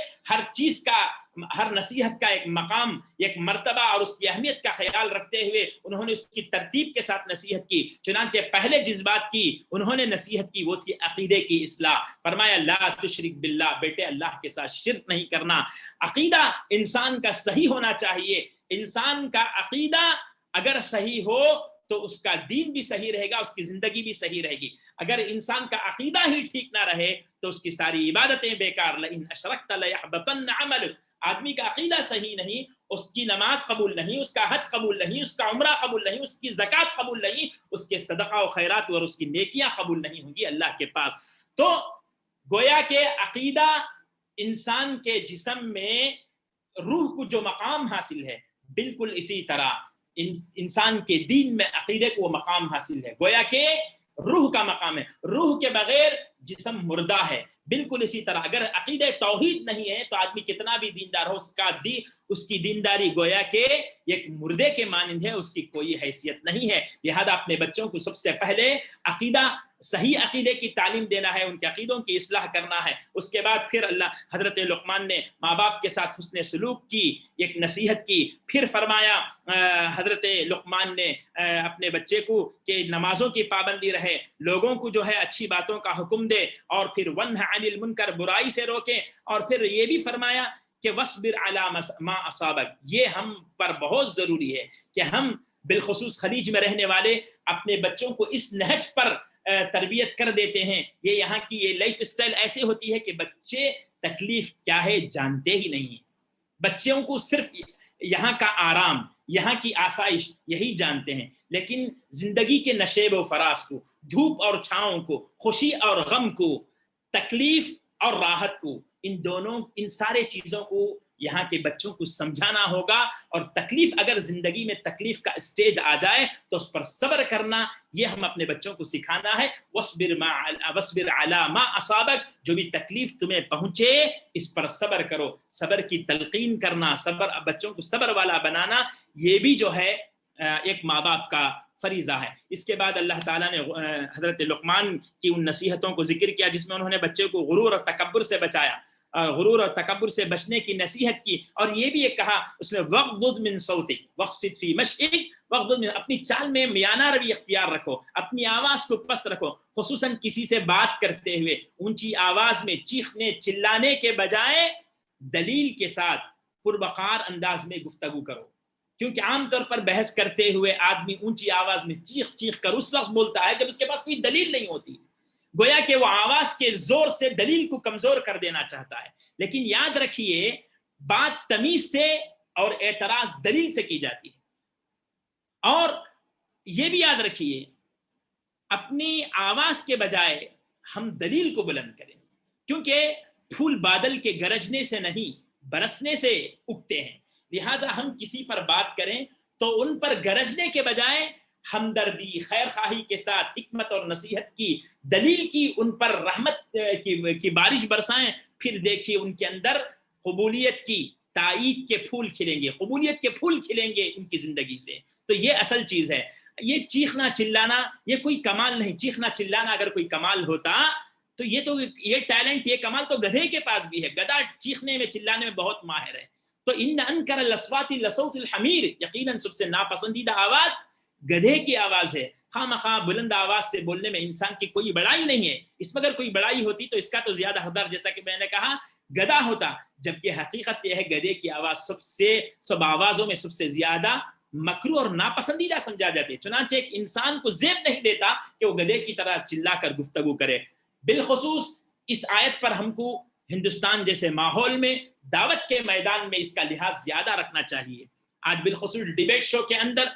ہر نصیحت کا ایک مقام، ایک مرتبہ اور اس کی اہمیت کا خیال رکھتے ہوئے انہوں نے اس کی ترتیب کے ساتھ نصیحت کی. چنانچہ پہلے جس بات کی انہوں نے نصیحت کی وہ تھی عقیدے کی اصلاح. فرمایا لا تشرک باللہ، بیٹے اللہ کے ساتھ شرک نہیں کرنا. عقیدہ انسان کا صحیح ہونا چاہیے. انسان کا عقیدہ اگر صحیح ہو تو اس کا دین بھی صحیح رہے گا، اس کی زندگی بھی صحیح رہے گی. اگر انسان کا عقیدہ ہی ٹھیک نہ رہے تو اس کی ساری عبادتیں بیکار. لئن اشرکت لیحبطن عملک. آدمی کا عقیدہ صحیح نہیں، اس کی نماز قبول نہیں، اس کا حج قبول نہیں، اس کا عمرہ قبول نہیں، اس کی زکوٰۃ قبول نہیں، اس کے صدقہ و خیرات اور اس کی نیکیاں قبول نہیں ہوں گی اللہ کے پاس. تو گویا کہ عقیدہ انسان کے جسم میں روح کو جو مقام حاصل ہے بالکل اسی طرح انسان کے دین میں عقیدے کو وہ مقام حاصل ہے، گویا کہ روح کا مقام ہے، روح کے بغیر جسم مردہ ہے۔ بالکل اسی طرح اگر عقیدہ توحید نہیں ہے تو آدمی کتنا بھی دیندار ہو، اس کی دینداری گویا کہ ایک مردے کے مانند ہے، اس کی کوئی حیثیت نہیں ہے۔ لہذا اپنے بچوں کو سب سے پہلے عقیدہ، صحیح عقیدے کی تعلیم دینا ہے، ان کے عقیدوں کی اصلاح کرنا ہے۔ اس کے بعد پھر حضرت لقمان نے ماں باپ کے ساتھ حسن سلوک کی، ایک نصیحت کی، پھر فرمایا حضرت لقمان نے اپنے بچے کو کہ نمازوں کی پابندی رہے، لوگوں کو جو ہے اچھی باتوں کا حکم دے، اور پھر ونہ عن المنکر، برائی سے روکے، اور پھر یہ بھی فرمایا کہ وصبر علی ما اصابک، یہ ہم پر بہت ضروری ہے کہ ہم بالخصوص خلیج میں رہنے والے اپنے بچوں کو اس نہج پر تربیت کر دیتے ہیں۔ یہ یہاں کی یہ لائف سٹائل ایسے ہوتی ہے کہ بچے تکلیف کیا ہے جانتے ہی نہیں ہیں، بچوں کو صرف یہاں کا آرام، یہاں کی آسائش یہی جانتے ہیں، لیکن زندگی کے نشیب و فراز کو، دھوپ اور چھاؤں کو، خوشی اور غم کو، تکلیف اور راحت کو، ان سارے چیزوں کو یہاں کے بچوں کو سمجھانا ہوگا۔ اور تکلیف، اگر زندگی میں تکلیف کا اسٹیج آ جائے تو اس پر صبر کرنا، یہ ہم اپنے بچوں کو سکھانا ہے۔ وَاصْبِرْ عَلَىٰ مَا أَصَابَكَ، جو بھی تکلیف تمہیں پہنچے اس پر صبر کرو، صبر کی تلقین کرنا، بچوں کو صبر والا بنانا، یہ بھی جو ہے ایک ماں باپ کا فریضہ ہے۔ اس کے بعد اللہ تعالیٰ نے حضرت لقمان کی ان نصیحتوں کو ذکر کیا جس میں انہوں نے بچے کو غرور اور تکبر سے بچایا، غرور اور تکبر سے بچنے کی نصیحت کی، اور یہ بھی ایک کہا اس نے وَغْضُضْ مِن صَوْتِكَ وَاخْفِضْ فِي مَشْيِكَ، اپنی چال میں میانہ روی اختیار رکھو، اپنی آواز کو پست رکھو، خصوصاً کسی سے بات کرتے ہوئے اونچی آواز میں چیخنے چلانے کے بجائے دلیل کے ساتھ پروقار انداز میں گفتگو کرو، کیونکہ عام طور پر بحث کرتے ہوئے آدمی اونچی آواز میں چیخ چیخ کر اس وقت بولتا ہے جب اس کے پاس کوئی دلیل نہیں ہوتی، گویا کہ وہ آواز کے زور سے دلیل کو کمزور کر دینا چاہتا ہے۔ لیکن یاد رکھیے بات تمیز سے اور اعتراض دلیل سے کی جاتی ہے، اور یہ بھی یاد رکھیے اپنی آواز کے بجائے ہم دلیل کو بلند کریں، کیونکہ پھول بادل کے گرجنے سے نہیں برسنے سے اگتے ہیں، لہٰذا ہم کسی پر بات کریں تو ان پر گرجنے کے بجائے ہمدردی، خیر خواہی کے ساتھ حکمت اور نصیحت کی، دلیل کی، ان پر رحمت کی بارش برسائیں، پھر دیکھیے ان کے اندر قبولیت کی، تائید کے پھول کھلیں گے، قبولیت کے پھول کھلیں گے ان کی زندگی سے۔ تو یہ اصل چیز ہے۔ یہ چیخنا چلانا یہ کوئی کمال نہیں، چیخنا چلانا اگر کوئی کمال ہوتا تو یہ ٹیلنٹ، یہ کمال تو گدھے کے پاس بھی ہے، گدھا چیخنے میں چلانے میں بہت ماہر ہے۔ تو ان انکر الاصوات لصوت الحمیر، یقیناً سب سے ناپسندیدہ آواز گدھے کی آواز ہے۔ خواہ مخواہ بلند آواز سے بولنے میں انسان کی کوئی بڑائی نہیں ہے، اس میں اگر کوئی بڑائی ہوتی تو اس کا تو زیادہ حقدار، جیسا کہ میں نے کہا، گدھا ہوتا، جبکہ حقیقت یہ ہے گدھے کی آواز سب آوازوں میں سب سے زیادہ مکروہ اور ناپسندیدہ سمجھا جاتی ہے۔ چنانچہ ایک انسان کو زیب نہیں دیتا کہ وہ گدھے کی طرح چلا کر گفتگو کرے۔ بالخصوص اس آیت پر ہم کو ہندوستان جیسے ماحول میں دعوت کے میدان میں اس کا لحاظ زیادہ رکھنا چاہیے۔ آج بالخصوص ڈیبیٹ شو کے اندر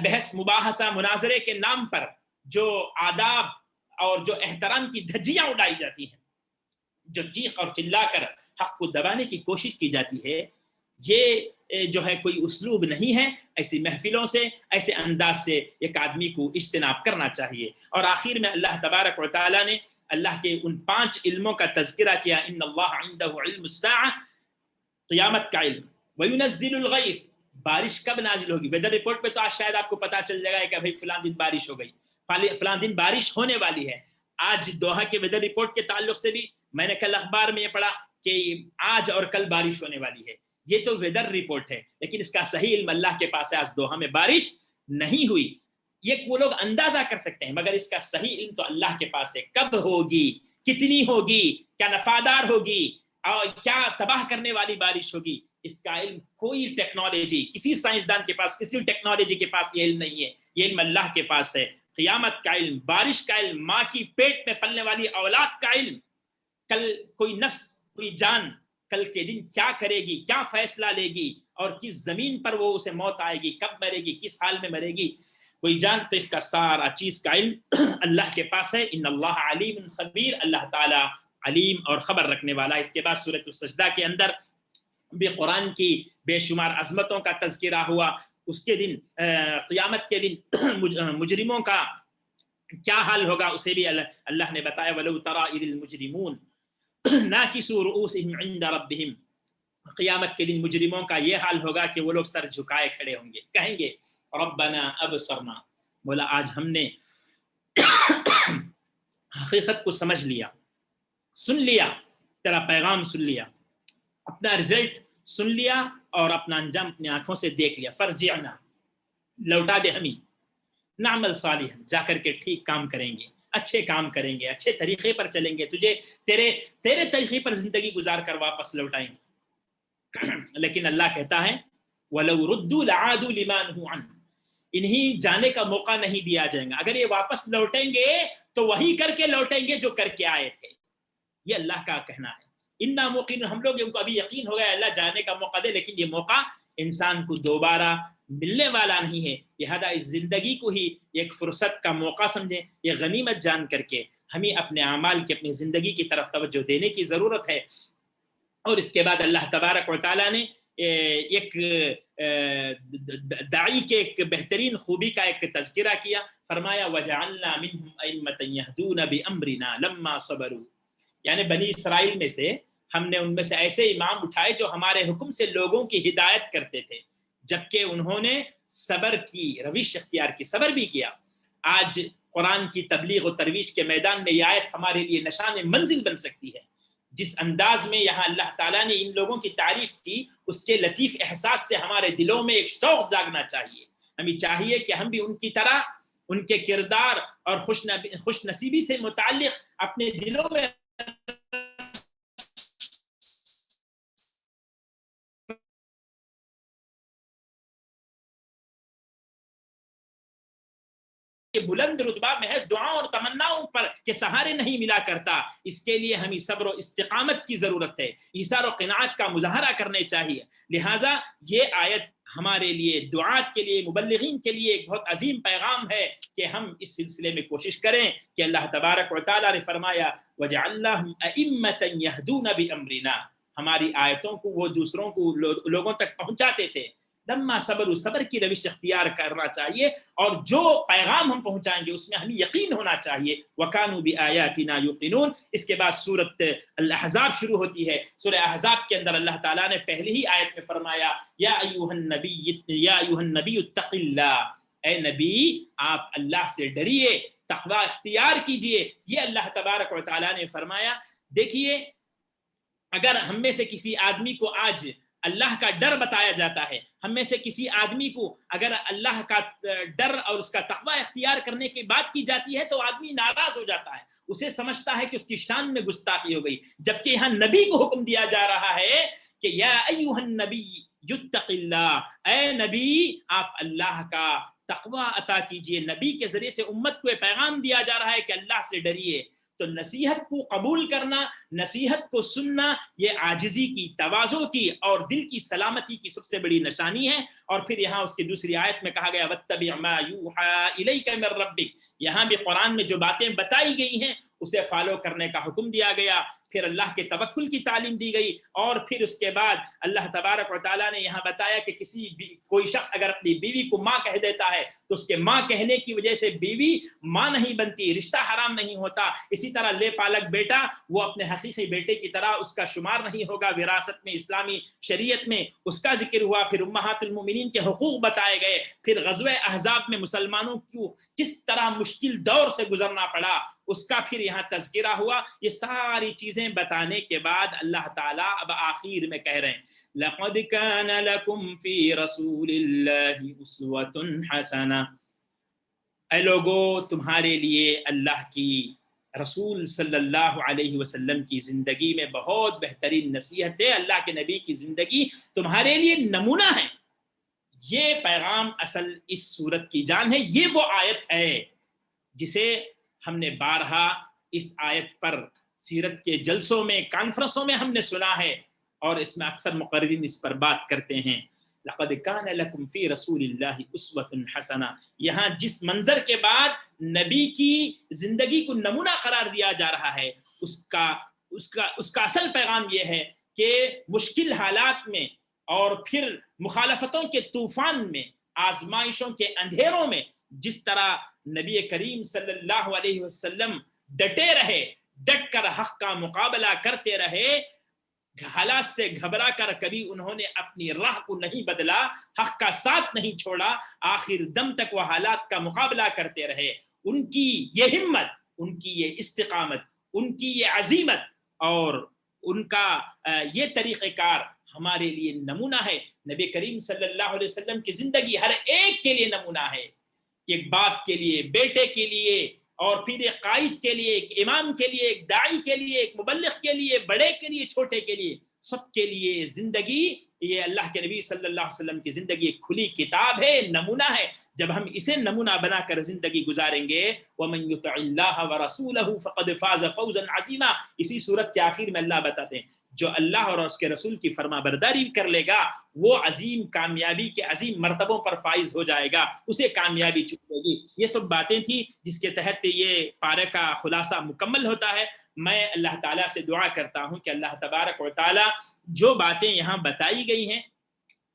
بحث مباحثہ مناظرے کے نام پر جو آداب اور جو احترام کی دھجیاں اڑائی جاتی ہیں، جو چیخ اور چلا کر حق کو دبانے کی کوشش کی جاتی ہے، یہ جو ہے کوئی اسلوب نہیں ہے۔ ایسی محفلوں سے، ایسے انداز سے ایک آدمی کو اجتناب کرنا چاہیے۔ اور آخر میں اللہ تبارک و تعالیٰ نے اللہ کے ان 5 علموں کا تذکرہ کیا، ان اللہ عنده علم الساعہ، قیامت کا علم، وینزل الغیث، بارش کب نازل ہوگی۔ ویدر رپورٹ پہ تو آج شاید آپ کو پتا چل جائے گا کہ بھائی فلاں دن بارش ہو گئی، فلاں دن بارش ہونے والی ہے۔ آج دوحہ کے ویدر رپورٹ کے تعلق سے بھی میں نے کل اخبار میں یہ پڑھا کہ آج اور کل بارش ہونے والی ہے۔ یہ تو ویدر رپورٹ ہے، لیکن اس کا صحیح علم اللہ کے پاس ہے۔ آج دوحہ میں بارش نہیں ہوئی، یہ وہ لوگ اندازہ کر سکتے ہیں، مگر اس کا صحیح علم تو اللہ کے پاس ہے۔ کب ہوگی، کتنی ہوگی، کیا نفادار ہوگی، اور کیا تباہ کرنے والی بارش ہوگی، اس کا علم کوئی ٹیکنالوجی، کسی سائنسدان کے پاس، کسی ٹیکنالوجی کے پاس یہ علم نہیں ہے۔ یہ علم اللہ کے پاس ہے۔ قیامت کا علم، بارش کا علم، ماں کی پیٹ میں پلنے والی اولاد کا علم، کل کوئی نفس، کوئی جان کل کے دن کیا کرے گی، کیا فیصلہ لے گی، اور کس زمین پر وہ اسے موت آئے گی، کب مرے گی، کس حال میں مرے گی، کوئی جان، تو اس کا سارا چیز کا علم اللہ کے پاس ہے۔ ان اللہ علیم خبیر، اللہ تعالی علیم اور خبر رکھنے والا. اس کے بعد سورۃ السجدہ کے اندر بھی قرآن کی بے شمار عظمتوں کا تذکرہ ہوا. اس کے دن قیامت کے دن مجرموں کا کیا حال ہوگا اسے بھی اللہ نے بتایا. وَلَوْ تَرَىٰ إِذِ الْمُجْرِمُونَ نَاكِسُو رُؤُوسِهِمْ عِنْدَ رَبِّهِمْ. قیامت کے دن مجرموں کا یہ حال ہوگا کہ وہ لوگ سر جھکائے کھڑے ہوں گے, کہیں گے ربنا ابصرنا, بولا آج ہم نے حقیقت کو سمجھ لیا, سن لیا, تیرا پیغام سن لیا, اپنا رزلٹ سن لیا اور اپنا انجام اپنی آنکھوں سے دیکھ لیا. فرجعنا, لوٹا دے ہمیں, نعمل صالحا, جا کر کے ٹھیک کام کریں گے, اچھے کام کریں گے, اچھے طریقے پر چلیں گے, تجھے تیرے طریقے پر زندگی گزار کر واپس لوٹائیں گے. لیکن اللہ کہتا ہے وَلَوْ رُدُّوا لَعَادُوا لِمَا نُهُوا عَنْهُ, انہیں جانے کا موقع نہیں دیا جائے گا. اگر یہ واپس لوٹیں گے تو وہی کر کے لوٹیں گے جو کر کے آئے تھے. یہ اللہ کا کہنا ہے. اِنَّا مُوقِنُونَ, ہم لوگ ان کو ابھی یقین ہو گیا اللہ جانے کا موقع دے, لیکن یہ موقع انسان کو دوبارہ ملنے والا نہیں ہے. لہذا اس زندگی کو ہی ایک فرصت کا موقع سمجھیں, یہ غنیمت جان کر کے ہمیں اپنے اعمال کی, اپنی زندگی کی طرف توجہ دینے کی ضرورت ہے. اور اس کے بعد اللہ تبارک و تعالیٰ نے ایک داعی کے ایک بہترین خوبی کا ایک تذکرہ کیا. فرمایا وَجَعَلْنَا مِنْهُمْ أَئِمَّةً يَهْدُونَ بِأَمْرِنَا لَمَّا صَبَرُوا, یعنی بنی اسرائیل میں سے ہم نے ان میں سے ایسے امام اٹھائے جو ہمارے حکم سے لوگوں کی ہدایت کرتے تھے جبکہ انہوں نے صبر کی روش اختیار کی, صبر بھی کیا. آج قرآن کی تبلیغ و ترویج کے میدان میں یہ آیت ہمارے لیے نشان منزل بن سکتی ہے. جس انداز میں یہاں اللہ تعالیٰ نے ان لوگوں کی تعریف کی, اس کے لطیف احساس سے ہمارے دلوں میں ایک شوق جاگنا چاہیے. ہمیں چاہیے کہ ہم بھی ان کی طرح ان کے کردار اور خوش نصیبی سے متعلق اپنے دلوں میں بلند رتبہ محض دعاؤں اور تمناؤں پر کے سہارے نہیں ملا کرتا. اس کے لیے ہمیں صبر و استقامت کی ضرورت ہے, ایثار و قناعت کا مظاہرہ کرنے چاہیے. لہٰذا یہ آیت ہمارے لیے, دعات کے لیے, مبلغین کے لیے ایک بہت عظیم پیغام ہے کہ ہم اس سلسلے میں کوشش کریں کہ اللہ تبارک و تعالیٰ نے فرمایا وَجَعَلْنَاهُمْ أَئِمَّةً يَهْدُونَ بِأَمْرِنَا, ہماری آیتوں کو وہ دوسروں کو لوگوں تک پہنچاتے تھے. لما صبر, صبر کی روش اختیار کرنا چاہیے اور جو پیغام ہم پہنچائیں گے اس میں ہمیں یقین ہونا چاہیے. وَكَانُوا بِآيَاتِنَا يُوقِنُونَ. اس کے بعد سورۃ الاحزاب شروع ہوتی ہے. سورہ احزاب کے اندر اللہ تعالیٰ نے پہلی ہی آیت میں فرمایا یا ایھا النبی اتق اللہ, اے نبی آپ اللہ سے ڈریے, تقوی اختیار کیجئے. یہ اللہ تبارک و تعالیٰ نے فرمایا. دیکھیے اگر ہم میں سے کسی آدمی کو آج اللہ کا ڈر بتایا جاتا ہے, ہم میں سے کسی آدمی کو اگر اللہ کا ڈر اور اس کا تقوی اختیار کرنے کی بات کی جاتی ہے تو آدمی ناراض ہو جاتا ہے, اسے سمجھتا ہے کہ اس کی شان میں گستاخی ہو گئی. جبکہ یہاں نبی کو حکم دیا جا رہا ہے کہ یا ایھا النبی اتق اللہ, اے نبی آپ اللہ کا تقوی عطا کیجئے. نبی کے ذریعے سے امت کو یہ پیغام دیا جا رہا ہے کہ اللہ سے ڈریے. تو نصیحت کو قبول کرنا, نصیحت کو سننا, یہ عاجزی کی, تواضع کی اور دل کی سلامتی کی سب سے بڑی نشانی ہے. اور پھر یہاں اس کی دوسری آیت میں کہا گیا وَاتَّبِعْ مَا يُوحَىٰ إِلَيْكَ مِن رَبِّكَ, یہاں بھی قرآن میں جو باتیں بتائی گئی ہیں اسے فالو کرنے کا حکم دیا گیا. پھر اللہ کے توکل کی تعلیم دی گئی. اور پھر اس کے بعد اللہ تبارک و تعالیٰ نے یہاں بتایا کہ کوئی شخص اگر اپنی بیوی کو ماں کہہ دیتا ہے تو اس کے ماں کہنے کی وجہ سے بیوی ماں نہیں بنتی, رشتہ حرام نہیں ہوتا. اسی طرح لے پالک بیٹا وہ اپنے حقیقی بیٹے کی طرح اس کا شمار نہیں ہوگا وراثت میں. اسلامی شریعت میں اس کا ذکر ہوا. پھر امہات المومنین کے حقوق بتائے گئے. پھر غزوہ احزاب میں مسلمانوں کو کس طرح مشکل دور سے گزرنا پڑا اس کا پھر یہاں تذکرہ ہوا. یہ ساری چیزیں بتانے کے بعد اللہ تعالیٰ اب آخر میں کہہ رہے ہیں لَقَدْ كَانَ لَكُمْ فِي رَسُولِ اللَّهِ أُسْوَةٌ حَسَنَةٌ, اے لوگو تمہارے لیے اللہ کی رسول صلی اللہ علیہ وسلم کی زندگی میں بہت بہترین نصیحت ہے. اللہ کے نبی کی زندگی تمہارے لیے نمونہ ہے. یہ پیغام اصل اس سورت کی جان ہے. یہ وہ آیت ہے جسے ہم نے بارہا اس آیت پر سیرت کے جلسوں میں, کانفرنسوں میں ہم نے سنا ہے اور اس میں اکثر مقررین اس پر بات کرتے ہیں. لقد کان لکم فی رسول اللہ اسوۃ حسنہ, یہاں جس منظر کے بعد نبی کی زندگی کو نمونہ قرار دیا جا رہا ہے اس کا اس کا اصل پیغام یہ ہے کہ مشکل حالات میں اور پھر مخالفتوں کے طوفان میں، آزمائشوں کے اندھیروں میں جس طرح نبی کریم صلی اللہ علیہ وسلم ڈٹے رہے، ڈٹ کر حق کا مقابلہ کرتے رہے، حالات سے گھبرا کر کبھی انہوں نے اپنی راہ کو نہیں بدلا، حق کا ساتھ نہیں چھوڑا، آخر دم تک وہ حالات کا مقابلہ کرتے رہے، ان کی یہ ہمت، ان کی یہ استقامت، ان کی یہ عزیمت اور ان کا یہ طریقہ کار ہمارے لیے نمونہ ہے۔ نبی کریم صلی اللہ علیہ وسلم کی زندگی ہر ایک کے لیے نمونہ ہے، ایک باپ کے لیے، بیٹے کے لیے، اور پھر ایک قائد کے لیے، ایک امام کے لیے، ایک داعی کے لیے، ایک مبلغ کے لیے، بڑے کے لیے، چھوٹے کے لیے، سب کے لیے زندگی، یہ اللہ کے نبی صلی اللہ علیہ وسلم کی زندگی ایک کھلی کتاب ہے، نمونہ ہے۔ جب ہم اسے نمونہ بنا کر زندگی گزاریں گے، وَمَن يُطِعِ اللَّهَ وَرَسُولَهُ فَقَدْ فَازَ فَوْزًا عَظِيمًا، اسی صورت کے آخر میں اللہ بتاتے ہیں جو اللہ اور اس کے رسول کی فرما برداری کر لے گا وہ عظیم کامیابی کے عظیم مرتبوں پر فائز ہو جائے گا، اسے کامیابی چکے گی۔ یہ سب باتیں تھی جس کے تحت یہ پارے کا خلاصہ مکمل ہوتا ہے۔ میں اللہ تعالیٰ سے دعا کرتا ہوں کہ اللہ تبارک و تعالیٰ جو باتیں یہاں بتائی گئی ہیں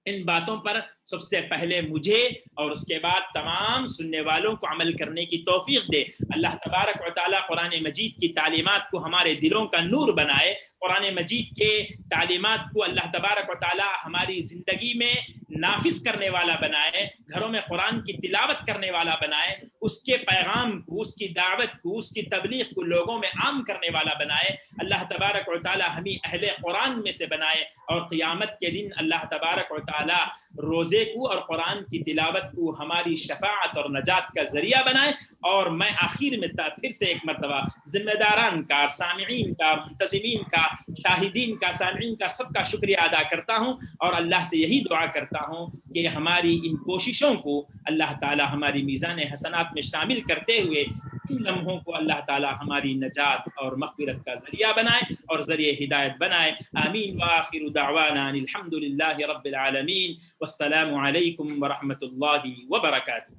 ان باتوں پر سب سے پہلے مجھے اور اس کے بعد تمام سننے والوں کو عمل کرنے کی توفیق دے۔ اللہ تبارک و تعالیٰ قرآن مجید کی تعلیمات کو ہمارے دلوں کا نور بنائے، قرآن مجید کے تعلیمات کو اللہ تبارک و تعالیٰ ہماری زندگی میں نافذ کرنے والا بنائے، گھروں میں قرآن کی تلاوت کرنے والا بنائے، اس کے پیغام کو، اس کی دعوت کو، اس کی تبلیغ کو لوگوں میں عام کرنے والا بنائے۔ اللہ تبارک و تعالیٰ ہمیں اہل قرآن میں سے بنائے، اور قیامت کے دن اللہ تبارک و تعالیٰ روزے کو اور قرآن کی تلاوت کو ہماری شفاعت اور نجات کا ذریعہ بنائے۔ اور میں آخر میں پھر سے ایک مرتبہ ذمہ داران کا، سامعین کا، منتظمین کا، شاہدین کا، سامعین کا سب کا شکریہ ادا کرتا ہوں، اور اللہ سے یہی دعا کرتا ہوں کہ ہماری ان کوششوں کو اللہ تعالی ہماری میزان حسنات میں شامل کرتے ہوئے ان لمحوں کو اللہ تعالی ہماری نجات اور مغفرت کا ذریعہ بنائے اور ذریعہ ہدایت بنائے۔ آمین وآخر دعوانا ان الحمد للہ رب العالمین، والسلام علیکم ورحمۃ اللہ وبرکاتہ۔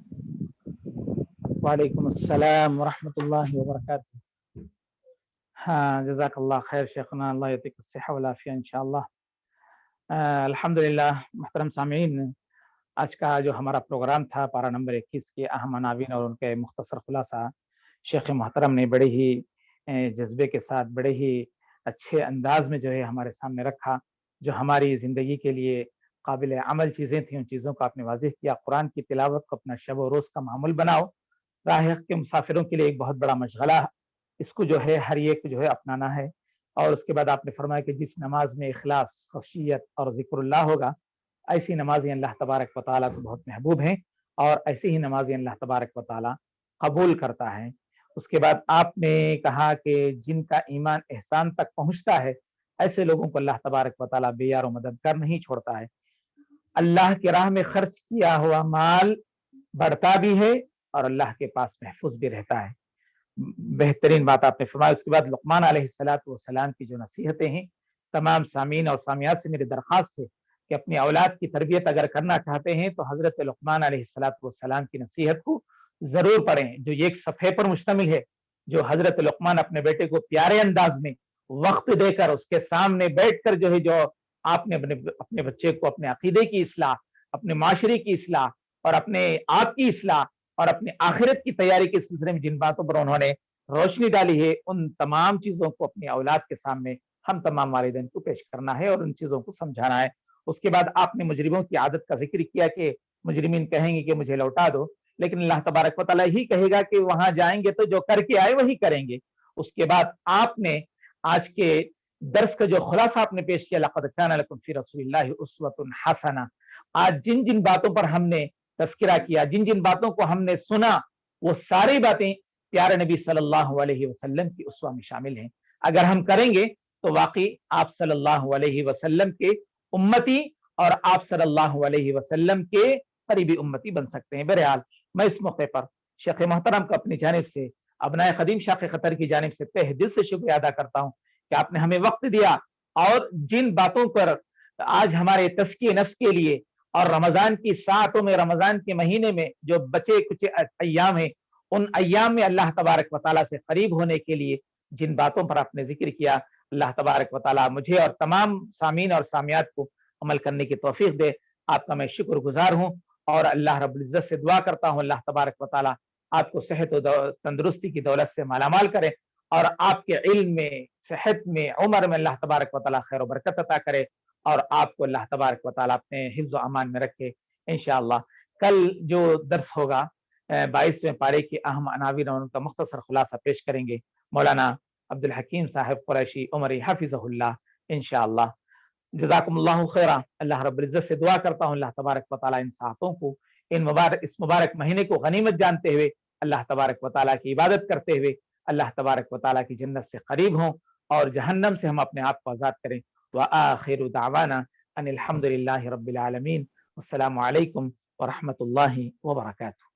وعلیکم السلام ورحمۃ اللہ وبرکاتہ۔ ہاں، جزاک اللہ خیر شیخنا، اللہ یعطیک الصحہ والعافیہ انشاءاللہ۔ الحمدللہ محترم سامعین، آج کا جو ہمارا پروگرام تھا پارہ نمبر 21 کے اہم عناوین اور ان کے مختصر خلاصہ شیخ محترم نے بڑے ہی جذبے کے ساتھ، بڑے ہی اچھے انداز میں جو ہے ہمارے سامنے رکھا، جو ہماری زندگی کے لیے قابل عمل چیزیں تھیں ان چیزوں کو آپ نے واضح کیا۔ قرآن کی تلاوت کو اپنا شب و روز کا معمول بناؤ، راہ کے مسافروں کے لیے ایک بہت بڑا مشغلہ، اس کو جو ہے ہر ایک جو ہے اپنانا ہے۔ اور اس کے بعد آپ نے فرمایا کہ جس نماز میں اخلاص، خشیت اور ذکر اللہ ہوگا، ایسی نمازیں اللہ تبارک و تعالیٰ کو بہت محبوب ہیں، اور ایسی ہی نمازیں اللہ تبارک و تعالیٰ قبول کرتا ہے۔ اس کے بعد آپ نے کہا کہ جن کا ایمان احسان تک پہنچتا ہے ایسے لوگوں کو اللہ تبارک و تعالیٰ بے یار و مددگار نہیں چھوڑتا ہے۔ اللہ کی راہ میں خرچ کیا ہوا مال بڑھتا بھی ہے اور اللہ کے پاس محفوظ بھی رہتا ہے۔ بہترین بات آپ نے فرمایا۔ اس کے بعد لقمان علیہ السلام کی جو نصیحتیں ہیں، تمام سامعین اور سامعات سے میری درخواست ہے کہ اپنی اولاد کی تربیت اگر کرنا چاہتے ہیں تو حضرت لقمان علیہ السلام کی نصیحت کو ضرور پڑھیں، جو ایک صفحے پر مشتمل ہے، جو حضرت لقمان اپنے بیٹے کو پیارے انداز میں وقت دے کر اس کے سامنے بیٹھ کر جو ہے، جو آپ نے اپنے بچے کو اپنے عقیدے کی اصلاح، اپنے معاشرے کی اصلاح اور اپنے آپ کی اصلاح اور اپنے آخرت کی تیاری کے سلسلے میں جن باتوں پر انہوں نے روشنی ڈالی ہے، ان تمام چیزوں کو اپنی اولاد کے سامنے ہم تمام والدین کو پیش کرنا ہے اور ان چیزوں کو سمجھانا ہے۔ اس کے بعد آپ نے مجرموں کی عادت کا ذکر کیا کہ مجرمین کہیں گے کہ مجھے لوٹا دو، لیکن اللہ تبارک و تعالیٰ ہی کہے گا کہ وہاں جائیں گے تو جو کر کے آئے وہی کریں گے۔ اس کے بعد آپ نے آج کے درس کا جو خلاصہ آپ نے پیش کیا، لقد کان لکم فی رسول اللہ اسوۃ حسنہ، آج جن جن باتوں پر ہم نے تذکرہ کیا، جن جن باتوں کو ہم نے سنا، وہ ساری باتیں پیارے نبی صلی اللہ علیہ وسلم کی اسوہ میں شامل ہیں۔ اگر ہم کریں گے تو واقعی آپ صلی اللہ علیہ وسلم کے امتی اور آپ صلی اللہ علیہ وسلم کے قریبی امتی بن سکتے ہیں۔ بہرحال میں اس موقع پر شیخ محترم کو اپنی جانب سے، ابنائے قدیم شاخ خطر کی جانب سے تہ دل سے شکریہ ادا کرتا ہوں کہ آپ نے ہمیں وقت دیا، اور جن باتوں پر آج ہمارے تزکیہ نفس کے لیے اور رمضان کی ساعتوں میں، رمضان کے مہینے میں جو بچے کچھ ایام ہیں، ان ایام میں اللہ تبارک و تعالیٰ سے قریب ہونے کے لیے جن باتوں پر آپ نے ذکر کیا، اللہ تبارک و تعالی مجھے اور تمام سامعین اور سامعات کو عمل کرنے کی توفیق دے. آپ کا میں شکر گزار ہوں اور اللہ رب العزت سے دعا کرتا ہوں اللہ تبارک و تعالی آپ کو صحت و تندرستی کی دولت سے مالا مال کرے اور آپ کے علم میں، صحت میں، عمر میں اللہ تبارک و تعالی خیر و برکت عطا کرے اور آپ کو اللہ تبارک و تعالی اپنے حفظ و امان میں رکھے انشاءاللہ. کل جو درس ہوگا 22ویں پارے کی اہم عناوین اور ان کا مختصر خلاصہ پیش کریں گے مولانا عبد الحکیم صاحب قریشی عمری حفظہ اللہ انشاءاللہ. جزاکم اللہ خیرہ. اللہ رب العزت سے دعا کرتا ہوں اللہ تبارک و تعالی ان ساعتوں کو، اس مبارک مہینے کو غنیمت جانتے ہوئے اللہ تبارک و تعالی کی عبادت کرتے ہوئے اللہ تبارک و تعالی کی جنت سے قریب ہوں اور جہنم سے ہم اپنے آپ کو آزاد کریں. وآخر دعوانا ان الحمد للہ رب العالمین. السلام علیکم ورحمۃ اللہ وبرکاتہ.